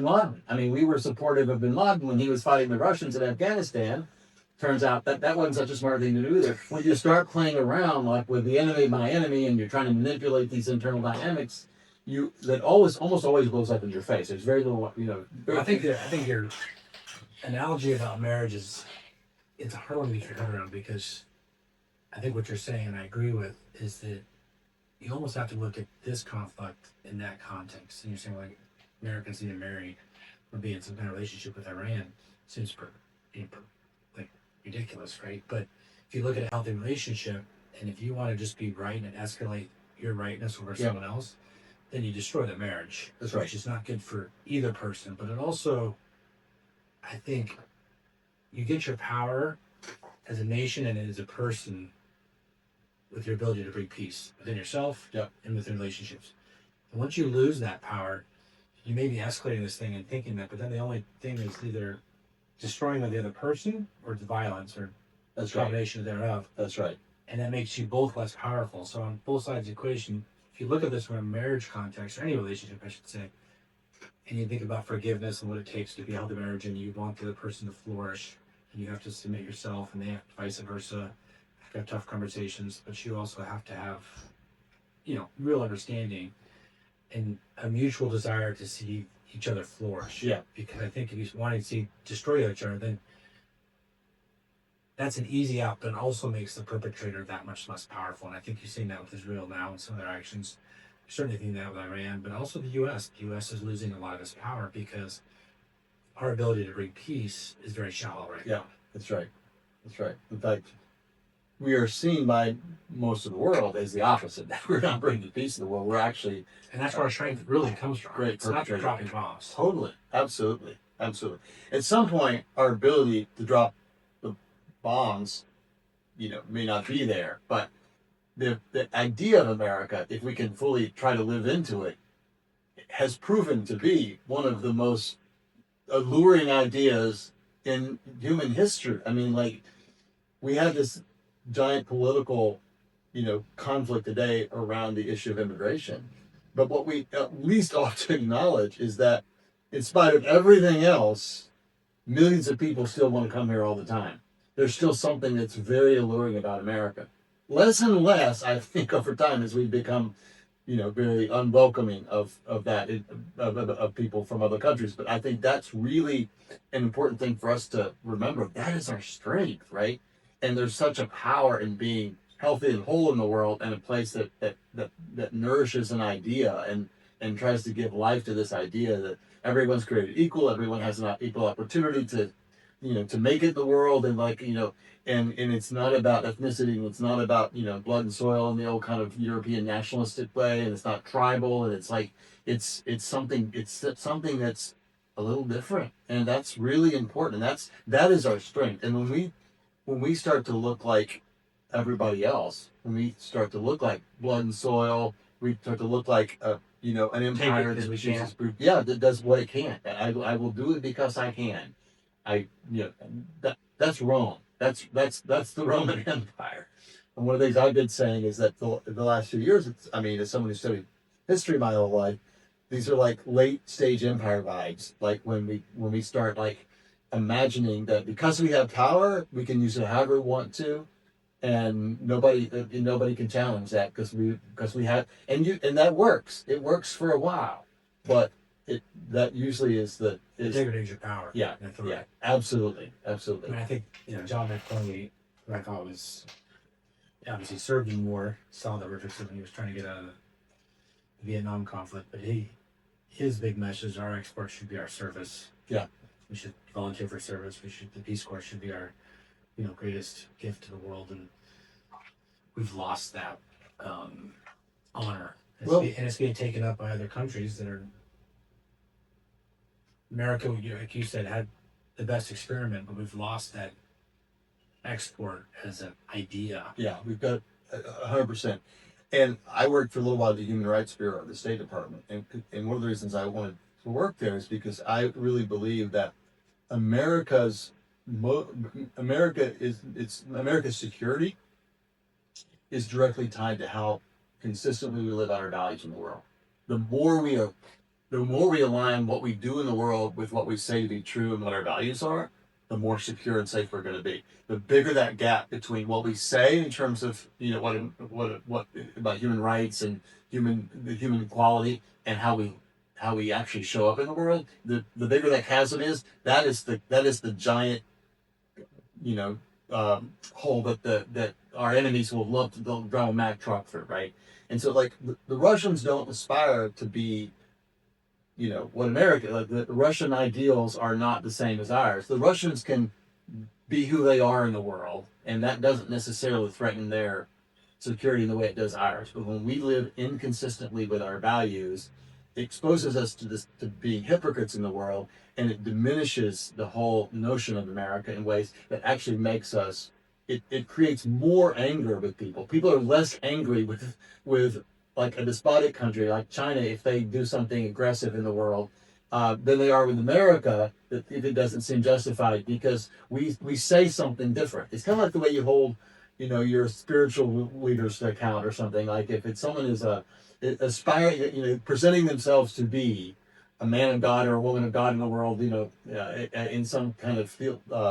Laden. We were supportive of Bin Laden when he was fighting the Russians in Afghanistan. Turns out that wasn't such a smart thing to do either. When you start playing around like with the enemy, my enemy, and you're trying to manipulate these internal dynamics, that almost always blows up in your face. There's very little, I think your analogy about marriage it's a hard one to get your head around, because I think what you're saying, and I agree with, is that you almost have to look at this conflict in that context. And you're saying, like, Americans need to marry or be in some kind of relationship with Iran. Seems like ridiculous, right? But if you look at a healthy relationship, and if you want to just be right and escalate your rightness over someone else, then you destroy the marriage. That's right. Which is not good for either person. But it also, I think, you get your power as a nation and as a person with your ability to bring peace within yourself and within relationships. And once you lose that power, you may be escalating this thing and thinking that, but then the only thing is either destroying of the other person or it's violence or That's combination thereof. That's right. And that makes you both less powerful. So on both sides of the equation, if you look at this from a marriage context, or any relationship, I should say, and you think about forgiveness and what it takes to be a healthy marriage, and you want the other person to flourish, and you have to submit yourself, and they have vice versa, have tough conversations, but you also have to have, real understanding and a mutual desire to see each other flourish. Yeah. Because I think if you want to destroy each other, then that's an easy out, but it also makes the perpetrator that much less powerful. And I think you're seeing that with Israel now and some of their actions. You're certainly seeing that with Iran, but also the U.S. The U.S. is losing a lot of its power because our ability to bring peace is very shallow right now. That's right. That's right. In fact, we are seen by most of the world as the opposite. We're not bringing peace in the world. We're actually... And that's where our strength really comes from. Great. It's not dropping bombs. Totally. Absolutely. Absolutely. At some point, our ability to drop the bombs, may not be there. But the idea of America, if we can fully try to live into it, has proven to be one of the most alluring ideas in human history. I mean, like, we have this giant political, conflict today around the issue of immigration. But what we at least ought to acknowledge is that in spite of everything else, millions of people still want to come here all the time. There's still something that's very alluring about America. Less and less, I think, over time as we become, very unwelcoming of people from other countries. But I think that's really an important thing for us to remember. That is our strength, right? And there's such a power in being healthy and whole in the world, and a place that nourishes an idea and tries to give life to this idea that everyone's created equal, everyone has an equal opportunity to make it in the world, and and it's not about ethnicity, and it's not about blood and soil in the old kind of European nationalistic way, and it's not tribal, and it's like it's something that's a little different, and that's really important, and that is our strength. And when we start to look like everybody else, when we start to look like blood and soil, we start to look like an empire that does what it can. I will do it because I can. That's Rome. That's the Roman Empire. And one of the things I've been saying is that the last few years, as someone who studied history my whole life, these are like late stage empire vibes. Like when we start like imagining that because we have power, we can use it however we want to, and nobody can challenge that because we have, and that works. It works for a while, but that usually is it degrades your power. Yeah, absolutely. I mean, I think John McClellan, who I thought was obviously served in war, saw the horrific when he was trying to get out of the Vietnam conflict, but his big message: our exports should be our service. Yeah, we should volunteer for service. The Peace Corps should be our greatest gift to the world, and we've lost that honor. And it's being taken up by other countries that are. America, like you said, had the best experiment, but we've lost that export as an idea. Yeah, we've got 100%. And I worked for a little while at the Human Rights Bureau of the State Department, and one of the reasons I wanted to work there is because I really believe that America's security is directly tied to how consistently we live out our values in the world. The more we align what we do in the world with what we say to be true and what our values are, the more secure and safe we're going to be. The bigger that gap between what we say in terms of what about human rights and the human equality and how we actually show up in the world, the bigger that chasm is, that is the giant, you know, hole that our enemies will love to drive a Mack truck through, right? And so, like the Russians don't aspire to be, you know, what America, like the Russian ideals are not the same as ours. The Russians can be who they are in the world, and that doesn't necessarily threaten their security in the way it does ours. But when we live inconsistently with our values, it exposes us to this to being hypocrites in the world, and it diminishes the whole notion of America in ways that actually makes us. It creates more anger with people. People are less angry with like a despotic country like China if they do something aggressive in the world than they are with America if it doesn't seem justified because we say something different. It's kind of like the way you hold, you know, your spiritual leaders to account or something. Like if it's someone who's aspiring, you know, presenting themselves to be a man of God or a woman of God in the world, you know, in some kind of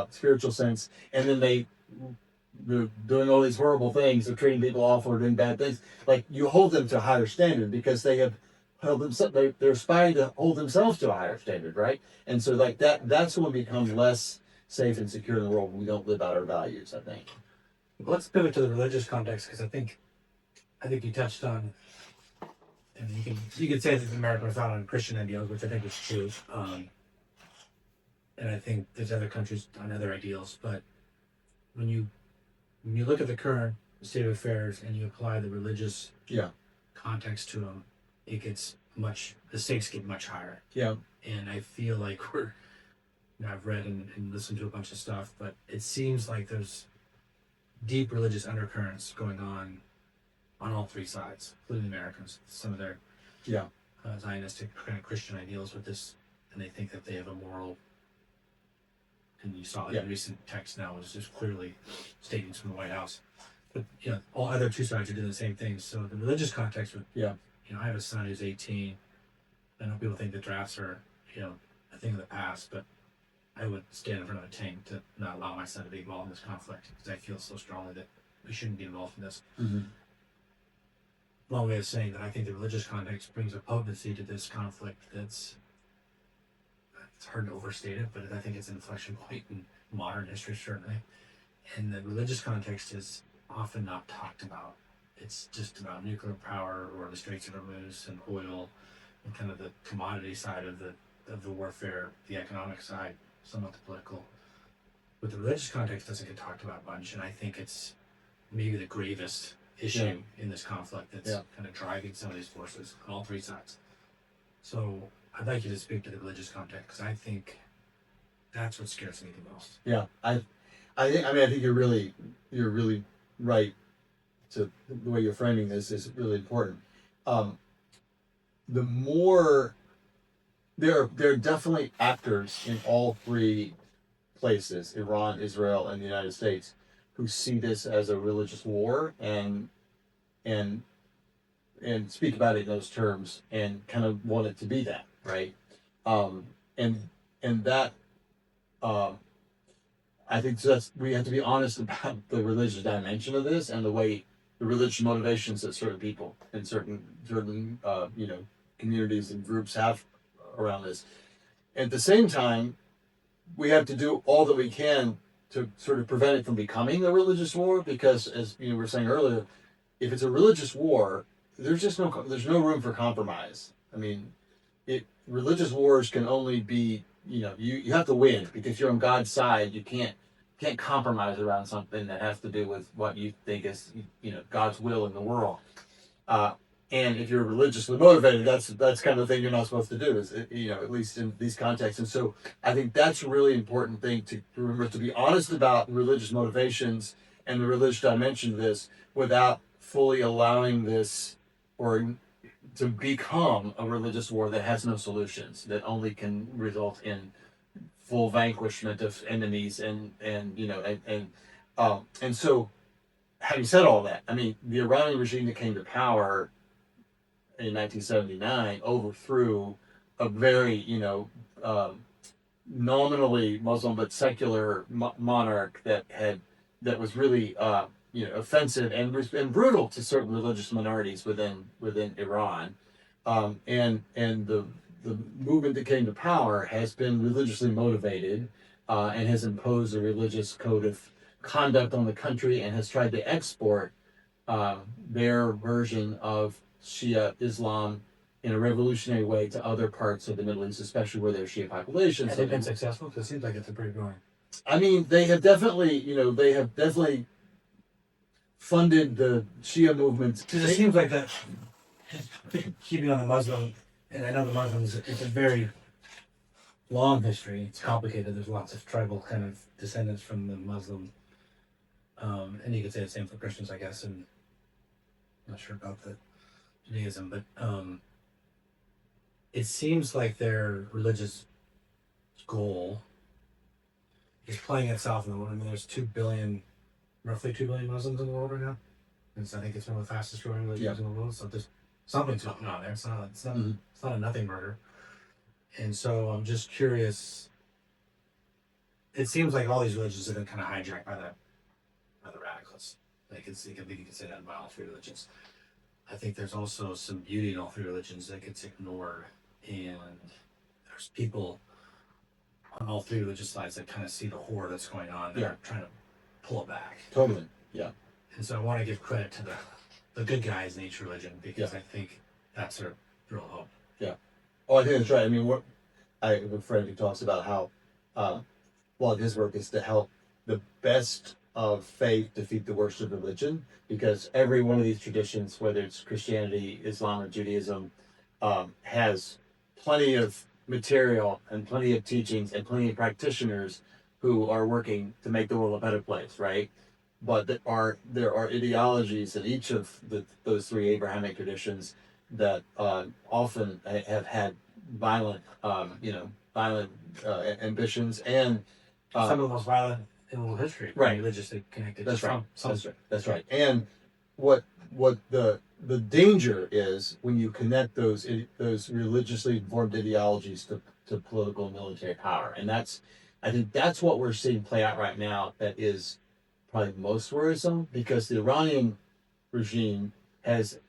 spiritual sense, and then they're doing all these horrible things, they're treating people awful or doing bad things. Like you hold them to a higher standard because they have held themselves. They're aspiring to hold themselves to a higher standard, right? And so like that's when we become less safe and secure in the world when we don't live out our values. I think. Let's pivot to the religious context because I think you touched on, and you can say that America was founded on Christian ideals, which I think is true. And I think there's other countries on other ideals, but when you look at the current state of affairs and you apply the religious Yeah. context to them, the stakes get much higher. Yeah. And I feel like I've read and listened to a bunch of stuff, but it seems like there's deep religious undercurrents going on all three sides, including the Americans. Some of their Zionistic kind of Christian ideals with this, and they think that they have a moral. And you saw it in recent text now was just clearly statements from the White House. But you know, all other two sides are doing the same thing. So the religious context with you know, I have a son who's 18. I know people think the drafts are, you know, a thing of the past, but I would stand in front of a tank to not allow my son to be involved in this conflict because I feel so strongly that we shouldn't be involved in this. Mm-hmm. Long way of saying that I think the religious context brings a potency to this conflict that's it's hard to overstate it, but I think it's an inflection point in modern history, certainly. And the religious context is often not talked about. It's just about nuclear power or the Straits of Hormuz and oil and kind of the commodity side of the warfare, the economic side, somewhat the political. But the religious context doesn't get talked about much, and I think it's maybe the gravest issue in this conflict that's kind of driving some of these forces on all three sides. So I'd like you to speak to the religious context because I think that's what scares me the most. Yeah, I think you're really right. To the way you're framing this is really important. The more there are definitely actors in all three places, Iran, Israel, and the United States, who see this as a religious war and speak about it in those terms and kind of want it to be that, right? And that I think we have to be honest about the religious dimension of this and the way the religious motivations that certain people and certain you know, communities and groups have around this. At the same time, we have to do all that we can to sort of prevent it from becoming a religious war because, as you know, we were saying earlier, if it's a religious war, there's no room for compromise. I mean, religious wars can only be, you know, you have to win because you're on God's side. You can't compromise around something that has to do with what you think is, you know, God's will in the world. And if you're religiously motivated, that's kind of the thing you're not supposed to do. Is, you know, at least in these contexts. And so I think that's a really important thing to remember, to be honest about religious motivations and the religious dimension of this without fully allowing this or to become a religious war that has no solutions, that only can result in full vanquishment of enemies and you know and so having said all that, I mean, the Iranian regime that came to power in 1979 overthrew a very, you know, nominally Muslim but secular monarch that was really offensive and brutal to certain religious minorities within Iran, and the movement that came to power has been religiously motivated, and has imposed a religious code of conduct on the country and has tried to export their version of Shia Islam in a revolutionary way to other parts of the Middle East, especially where there's Shia populations. Have they been successful? Because it seems like it's a pretty growing. I mean, they have definitely funded the Shia movement. Because it seems like that, keeping on the Muslim, and I know the Muslims, it's a very long history. It's complicated. There's lots of tribal kind of descendants from the Muslim, and you could say the same for Christians, I guess. And I'm not sure about the Judaism, but it seems like their religious goal is playing itself in the world. I mean, there's roughly 2 billion Muslims in the world right now. And so I think it's one of the fastest growing religions in the world. So there's something's going on there. It's not a nothing murder. And so I'm just curious. It seems like all these religions have been kind of hijacked by the radicals. You could say that about all three religions. I think there's also some beauty in all three religions that gets ignored. And there's people on all three religious sides that kind of see the horror that's going on. They're trying to pull it back. Totally. Yeah. And so I want to give credit to the good guys in each religion, because I think that's their real hope. Yeah. Oh, I think that's right. I mean, I have a friend who talks about how one of his work is to help the best of faith defeat the worst of religion, because every one of these traditions, whether it's Christianity, Islam, or Judaism, has plenty of material and plenty of teachings and plenty of practitioners who are working to make the world a better place, right? But there are ideologies in each of those three Abrahamic traditions that often have had violent ambitions, and some of the most violent in world history, right? Religiously connected. That's right. That's right. And what the danger is when you connect those religiously informed ideologies to political and military power, and I think that's what we're seeing play out right now. That is probably most worrisome, because the Iranian regime has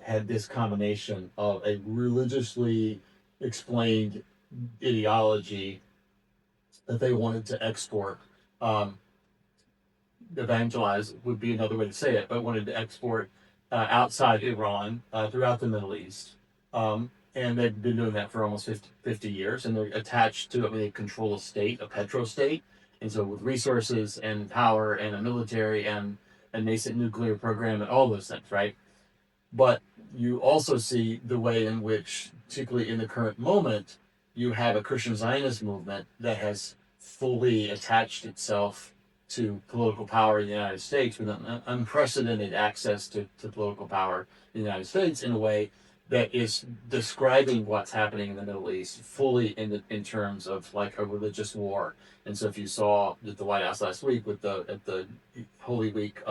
had this combination of a religiously explained ideology that they wanted to export, evangelize would be another way to say it, but wanted to export outside Iran, throughout the Middle East. And they've been doing that for almost 50 years, and they're attached to, they control a state, a petrostate, and so with resources and power and a military and a nascent nuclear program and all those things, right? But you also see the way in which, particularly in the current moment, you have a Christian Zionist movement that has fully attached itself to political power in the United States, with an unprecedented access to political power in the United States, in a way that is describing what's happening in the Middle East fully in terms of like a religious war. And so if you saw at the White House last week at the Holy Week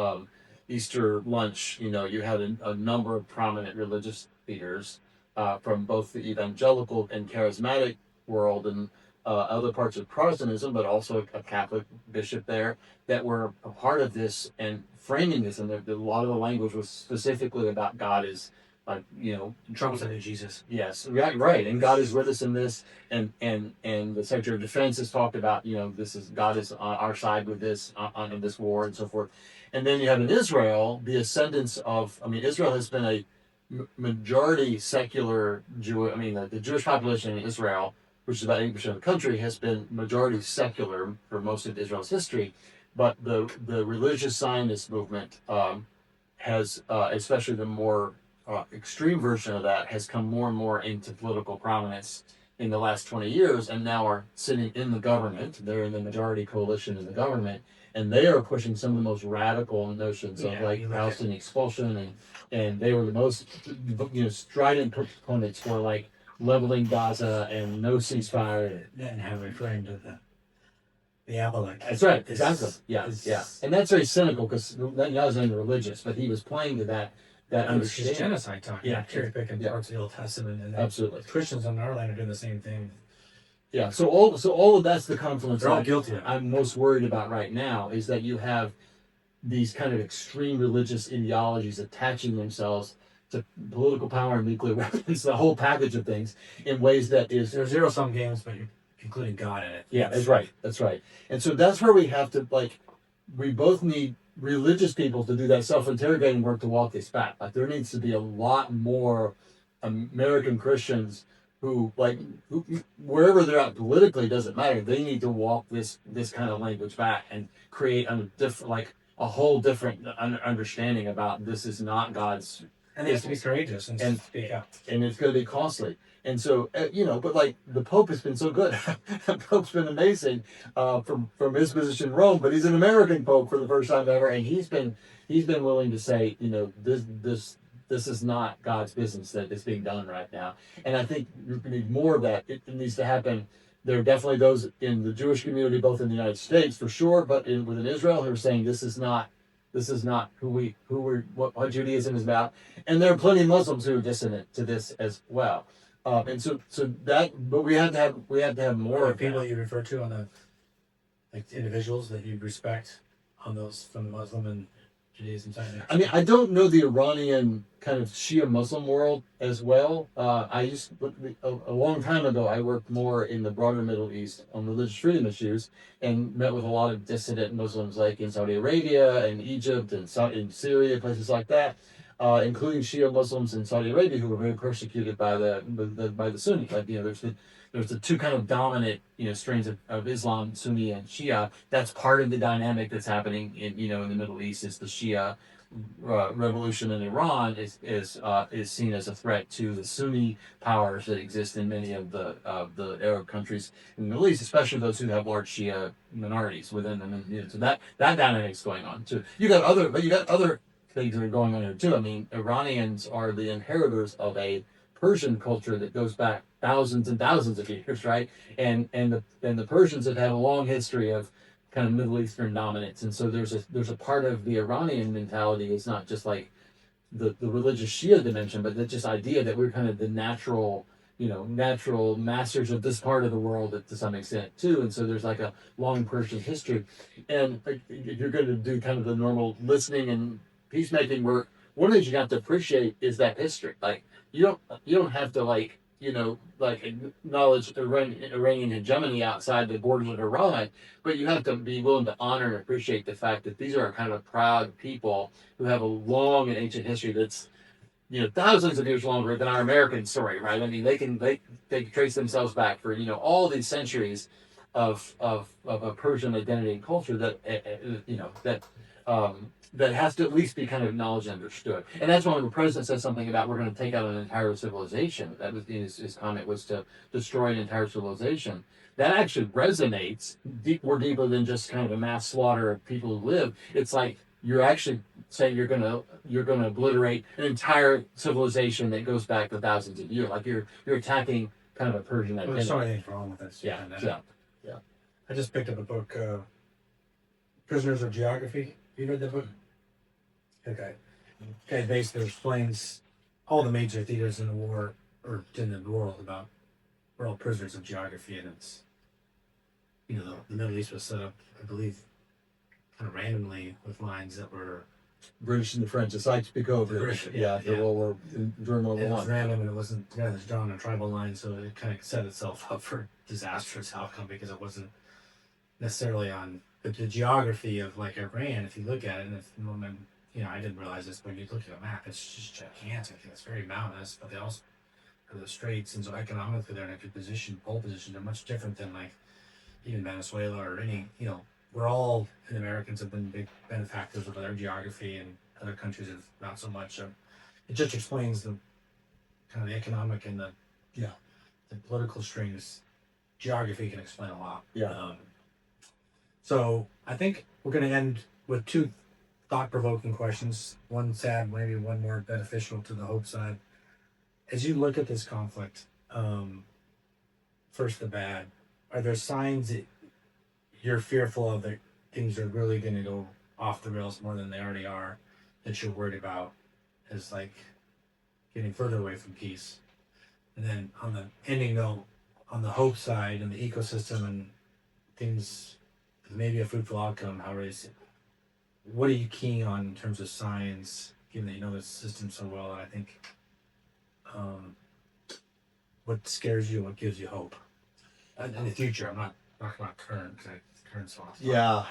Easter lunch, you had a number of prominent religious leaders from both the evangelical and charismatic world and other parts of Protestantism, but also a Catholic bishop there, that were a part of this and framing this. And a lot of the language was specifically about God is, Trump's a new Jesus. Yes, right. And God is with us in this, and the Secretary of Defense has talked about, God is on our side with this in this war and so forth. And then you have in Israel the ascendance of, Israel has been a majority secular Jew. The Jewish population in Israel, which is about 80% of the country, has been majority secular for most of Israel's history. But the religious Zionist movement has, especially the more extreme version of that, has come more and more into political prominence in the last 20 years, and now are sitting in the government. They're in the majority coalition in the government, and they are pushing some of the most radical notions of Palestinian expulsion, and they were the most strident proponents for leveling Gaza and no ceasefire, and have referring to the Amalek. That's right, exactly. Yeah. And that's very cynical, because that wasn't even religious, but he was playing to that understanding. Genocide talk. Cherry picking parts of the Old Testament, and absolutely. Christians in our land are doing the same thing. Yeah. So all of that's the confluence. They're all guilty of it. I'm most worried about right now is that you have these kind of extreme religious ideologies attaching themselves to political power and nuclear weapons, the whole package of things, in ways that is. There's zero sum games, but you're including God in it. Yeah, that's right. That's right. And so that's where we have to, like, we both need religious people to do that self-interrogating work to walk this back. Like, there needs to be a lot more American Christians who, like, wherever they're at politically, doesn't matter. They need to walk this kind of language back and create a different, like, a whole different understanding about this is not God's. And they have to be courageous and speak up. And it's going to be costly. And so, but like the Pope has been so good. The Pope's been amazing from his position in Rome, but he's an American Pope for the first time ever, and he's been willing to say, this is not God's business that is being done right now. And I think we need more of that. It needs to happen. There are definitely those in the Jewish community, both in the United States for sure, but within Israel, who are saying this is not what Judaism is about, and there are plenty of Muslims who are dissonant to this as well. And so that, but we have to have more of people that. you refer to on the like individuals that you respect on those from the Muslim and Judaism side. I mean, I don't know the Iranian kind of Shia Muslim world as well. I used a long time ago. I worked more in the broader Middle East on religious freedom issues, and met with a lot of dissident Muslims, like in Saudi Arabia and Egypt and in Syria, places like that, including Shia Muslims in Saudi Arabia who were very persecuted by the Sunni. Like, there's the two kind of dominant strains of Islam, Sunni and Shia. That's part of the dynamic that's happening in the Middle East. Is the Shia revolution in Iran is seen as a threat to the Sunni powers that exist in many of the Arab countries in the Middle East, especially those who have large Shia minorities within them. And, so that dynamic's going on too. You got other things that are going on here too. I mean, Iranians are the inheritors of a Persian culture that goes back thousands and thousands of years, right? And the Persians have had a long history of kind of Middle Eastern dominance, and so there's a part of the Iranian mentality. It's not just like the religious Shia dimension, but the just idea that we're kind of the natural masters of this part of the world to some extent too. And so there's like a long Persian history, and if you're going to do kind of the normal listening and peacemaking work, one of the things you have to appreciate is that history. Like, you don't have to acknowledge Iranian hegemony outside the borders of Iran, but you have to be willing to honor and appreciate the fact that these are kind of proud people who have a long and ancient history that's thousands of years longer than our American story, right? I mean, they can trace themselves back for all these centuries of a Persian identity and culture that has to at least be kind of acknowledged and understood. And that's why when the president says something about we're going to take out an entire civilization, that was his comment was to destroy an entire civilization. That actually resonates more deeply than just kind of a mass slaughter of people who live. It's like you're actually saying you're going to obliterate an entire civilization that goes back to thousands of years. Like you're attacking kind of a Persian identity. There's so many things wrong with this. Yeah. I just picked up a book, Prisoners of Geography. You read the book? Okay, basically explains all the major theaters in the war or in the world about we're all prisoners of geography, and it's the Middle East was set up, I believe, kind of randomly with lines that were British and the French. It's like Picot. During World War it was One. random, and it wasn't it was drawn on tribal lines, so it kind of set itself up for disastrous outcome because it wasn't necessarily on the geography of like Iran. If you look at it, and I didn't realize this, but when you look at a map, it's just gigantic and it's very mountainous, but they also are the straits, and so economically they're in a good position, pole position. They're much different than like even Venezuela or any, we're all, and Americans have been big benefactors of their geography, and other countries have not so much. It just explains the kind of the economic and the political strings. Geography can explain a lot. So I think we're going to end with two thought-provoking questions. One sad, maybe one more beneficial to the hope side. As you look at this conflict, first the bad, are there signs that you're fearful of that things are really going to go off the rails more than they already are, that you're worried about as like getting further away from peace? And then on the ending note, on the hope side and the ecosystem and things, maybe a fruitful outcome. However, what are you keying on in terms of science, given that you know the system so well? And I think um, what scares you and what gives you hope in the future. I'm not talking about current, because current sauce. Yeah.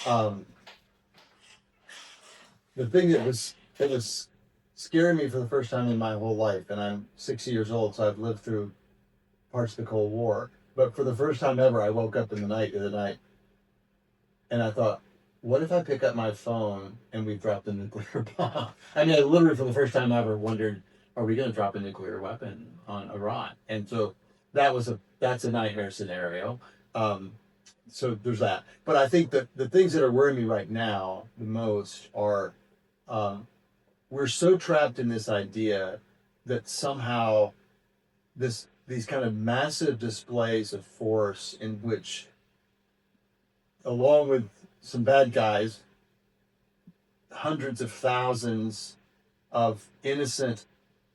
Um, the thing that was scaring me for the first time in my whole life, and I'm 60 years old, so I've lived through parts of the Cold War. But for the first time ever, I woke up in the night, and I thought, what if I pick up my phone and we dropped a nuclear bomb? I mean, I literally, for the first time ever, wondered, are we going to drop a nuclear weapon on Iran? And so that's a nightmare scenario. Um, so there's that. But I think that the things that are worrying me right now the most are um, we're so trapped in this idea that somehow these kind of massive displays of force in which, along with some bad guys, hundreds of thousands of innocent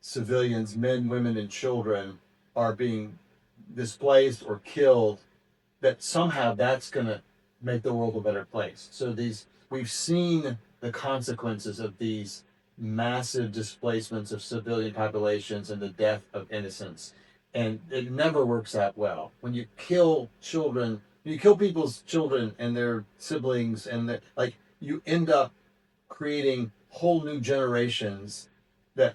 civilians, men, women, and children, are being displaced or killed, that somehow that's going to make the world a better place. So we've seen the consequences of these massive displacements of civilian populations and the death of innocents. And it never works out well. When you kill children, you kill people's children and their siblings, and like, you end up creating whole new generations that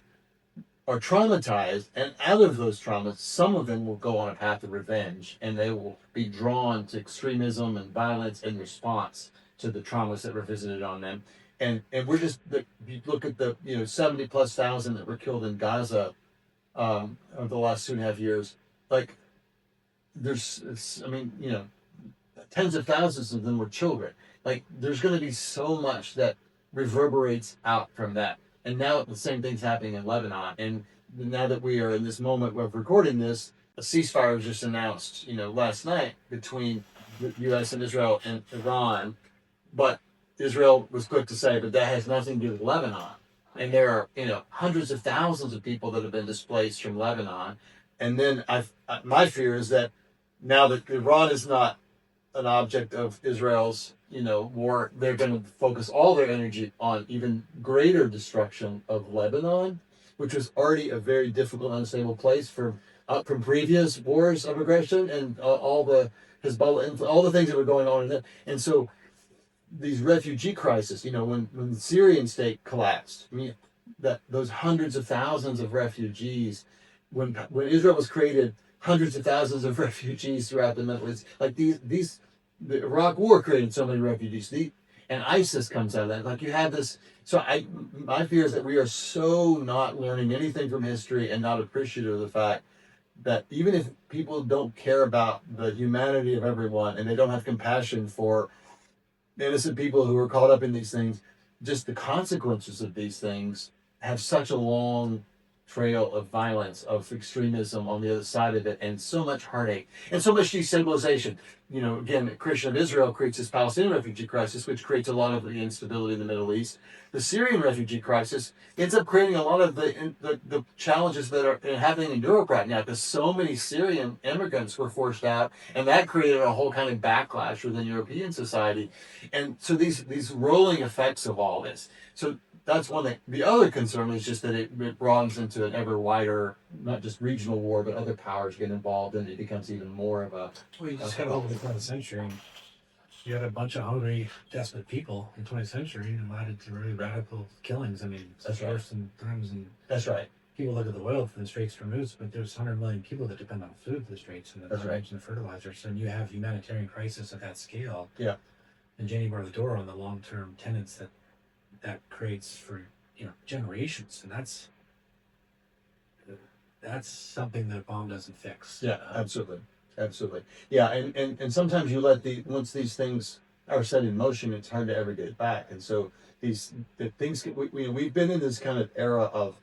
are traumatized, and out of those traumas, some of them will go on a path of revenge, and they will be drawn to extremism and violence in response to the traumas that were visited on them. And we're just, you look at the 70 plus thousand that were killed in Gaza over the last 2.5 years. Like, I mean, tens of thousands of them were children. Like, there's going to be so much that reverberates out from that. And now the same thing's happening in Lebanon. And now that we are in this moment of recording this, a ceasefire was just announced, last night between the U.S. and Israel and Iran. But Israel was quick to say, but that has nothing to do with Lebanon. And there are, hundreds of thousands of people that have been displaced from Lebanon. And then my fear is that now that Iran is not an object of Israel's, war, they're going to focus all their energy on even greater destruction of Lebanon, which was already a very difficult, unstable place from previous wars of aggression and all the Hezbollah, and all the things that were going on in there. And so these refugee crises, when the Syrian state collapsed, I mean, that those hundreds of thousands of refugees, when Israel was created, hundreds of thousands of refugees throughout the Middle East, like the Iraq War created so many refugees, and ISIS comes out of that. Like, you have this. So my fear is that we are so not learning anything from history and not appreciative of the fact that even if people don't care about the humanity of everyone and they don't have compassion for innocent people who are caught up in these things, just the consequences of these things have such a long trail of violence, of extremism on the other side of it, and so much heartache and so much destabilization. Again, the Christian of Israel creates this Palestinian refugee crisis, which creates a lot of the instability in the Middle East. The Syrian refugee crisis ends up creating a lot of the challenges that are happening in Europe right now, because so many Syrian immigrants were forced out, and that created a whole kind of backlash within European society. And so these rolling effects of all this. So that's one thing. The other concern is just that it broadens into an ever wider, not just regional war, but other powers get involved, and it becomes even more of a. Well, you just got over the 20th century. You had a bunch of hungry, desperate people in the 20th century, and led to really radical killings. I mean, That's right. Worse than times. And That's right. people look at the oil for the Straits for news, but there's 100 million people that depend on food for the Straits and the That's right. and the fertilizers. And you have humanitarian crisis at that scale. Yeah. And Jenny brought the door on the long-term tenets that creates for generations, and that's something that a bomb doesn't fix. Yeah, absolutely. Yeah, and sometimes you once these things are set in motion, it's hard to ever get it back. And so we've been in this kind of era of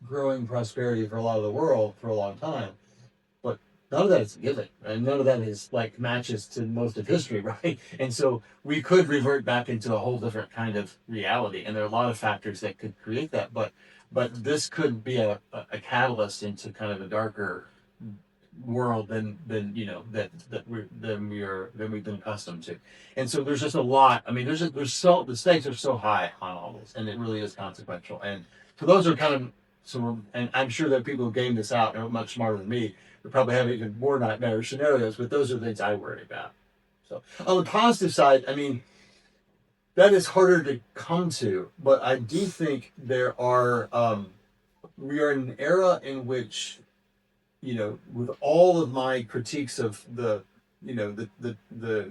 growing prosperity for a lot of the world for a long time, but none of that is given, and none of that is like matches to most of history, right? And so we could revert back into a whole different kind of reality, and there are a lot of factors that could create that, but this could be a catalyst into kind of a darker world than we've been accustomed to. And so there's just a lot. I mean, the stakes are so high on all this, and it really is consequential. And so those are kind of and I'm sure that people who game this out are much smarter than me. They probably have even more nightmarish scenarios, but those are the things I worry about. So on the positive side, I mean, that is harder to come to, but I do think there are. We are in an era in which, with all of my critiques of the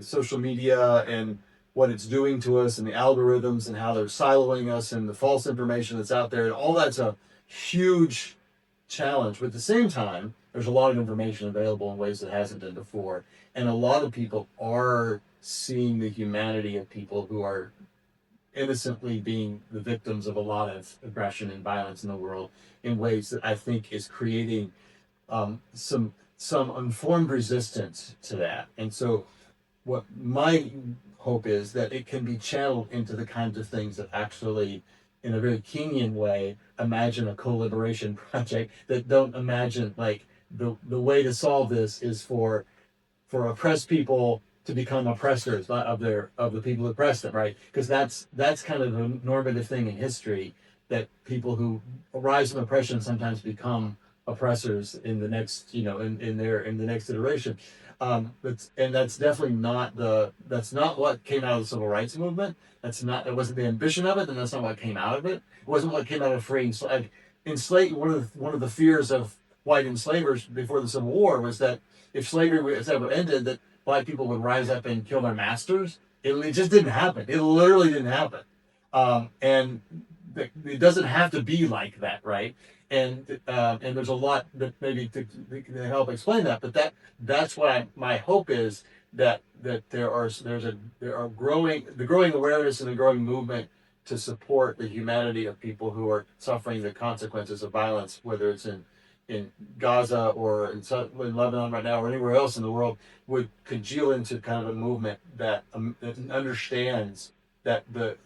social media and what it's doing to us and the algorithms and how they're siloing us and the false information that's out there, and all that's a huge challenge. But at the same time, there's a lot of information available in ways that hasn't been before, and a lot of people are seeing the humanity of people who are innocently being the victims of a lot of aggression and violence in the world in ways that I think is creating some informed resistance to that. And so, what my hope is that it can be channeled into the kinds of things that actually, in a very Kingian way, imagine a co-liberation project. That don't imagine like the way to solve this is for oppressed people to become oppressors of the people who oppress them, right? Because that's kind of a normative thing in history, that people who rise from oppression sometimes become oppressors in the next, in the next iteration. That's definitely that's not what came out of the civil rights movement. That wasn't the ambition of it, and that's not what came out of it. It wasn't what came out of freeing enslaved. One of the fears of white enslavers before the Civil War was that if slavery was ever ended, that black people would rise up and kill their masters. It just didn't happen. It literally didn't happen. And it doesn't have to be like that, right? And there's a lot that maybe to help explain that, but that's what my hope is, that there are growing awareness and a growing movement to support the humanity of people who are suffering the consequences of violence, whether it's in Gaza or in Lebanon right now or anywhere else in the world, would congeal into kind of a movement that understands that the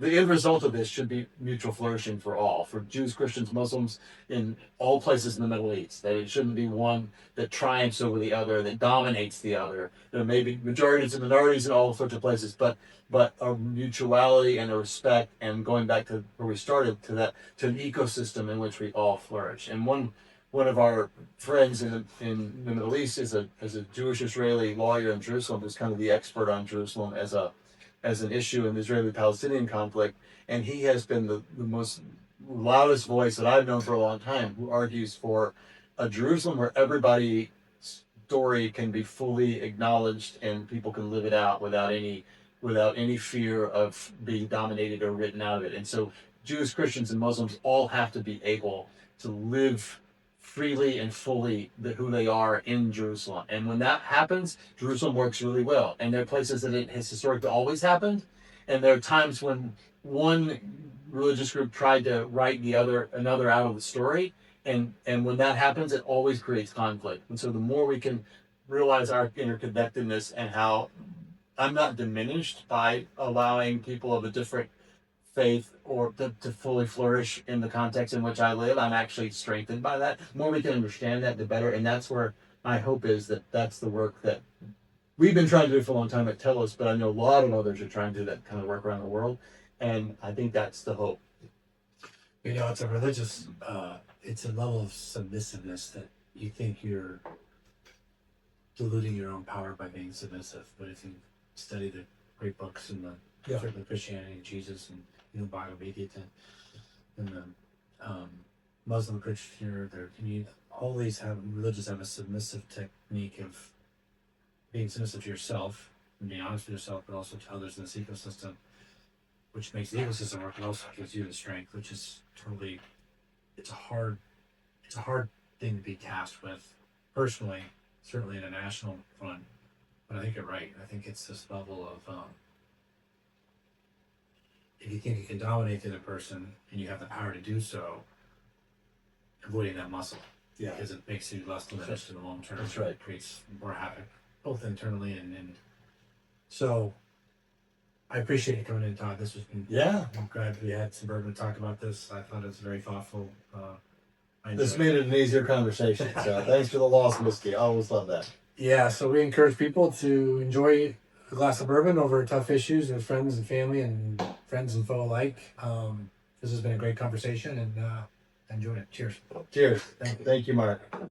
end result of this should be mutual flourishing for all, for Jews, Christians, Muslims, in all places in the Middle East. That it shouldn't be one that triumphs over the other, that dominates the other. There may be majorities and minorities in all sorts of places, but a mutuality and a respect, and going back to where we started, to an ecosystem in which we all flourish. And one of our friends in the Middle East is a Jewish Israeli lawyer in Jerusalem, who's kind of the expert on Jerusalem as an issue in the Israeli-Palestinian conflict, and he has been the most loudest voice that I've known for a long time, who argues for a Jerusalem where everybody's story can be fully acknowledged and people can live it out without any fear of being dominated or written out of it. And so Jews, Christians, and Muslims all have to be able to live freely and fully who they are in Jerusalem. And when that happens, Jerusalem works really well. And there are places that it has historically always happened. And there are times when one religious group tried to write another out of the story. And when that happens, it always creates conflict. And so the more we can realize our interconnectedness, and how I'm not diminished by allowing people of a different faith or to fully flourish in the context in which I live. I'm actually strengthened by that. The more we can understand that, the better. And that's where my hope is, that's the work that we've been trying to do for a long time at Telos, but I know a lot of others are trying to do that kind of work around the world. And I think that's the hope. It's a religious, it's a level of submissiveness that you think you're diluting your own power by being submissive. But if you study the great books and certainly Christianity and Jesus and Bible media and the Muslim Christian, their community, all these religions have a submissive technique of being submissive to yourself and being honest with yourself, but also to others in this ecosystem, which makes the ecosystem work, and also gives you the strength, which is totally, it's a hard thing to be tasked with personally, certainly in a national front. But I think you're right. I think it's this level of if you think you can dominate the other person and you have the power to do so, avoiding that muscle. Yeah. Because it makes you less diminished in the long term. That's right. It creates more havoc, both internally and so I appreciate you coming in, Todd. This was Yeah. I'm glad we had some bourbon to talk about this. I thought it was very thoughtful. I This enjoy it. made it an easier conversation. So thanks for the lost whiskey. I always love that. Yeah, so we encourage people to enjoy a glass of bourbon over tough issues with friends and family and friends and foe alike. This has been a great conversation, and I enjoyed it. Cheers. Cheers. Thank you. Thank you, Mark.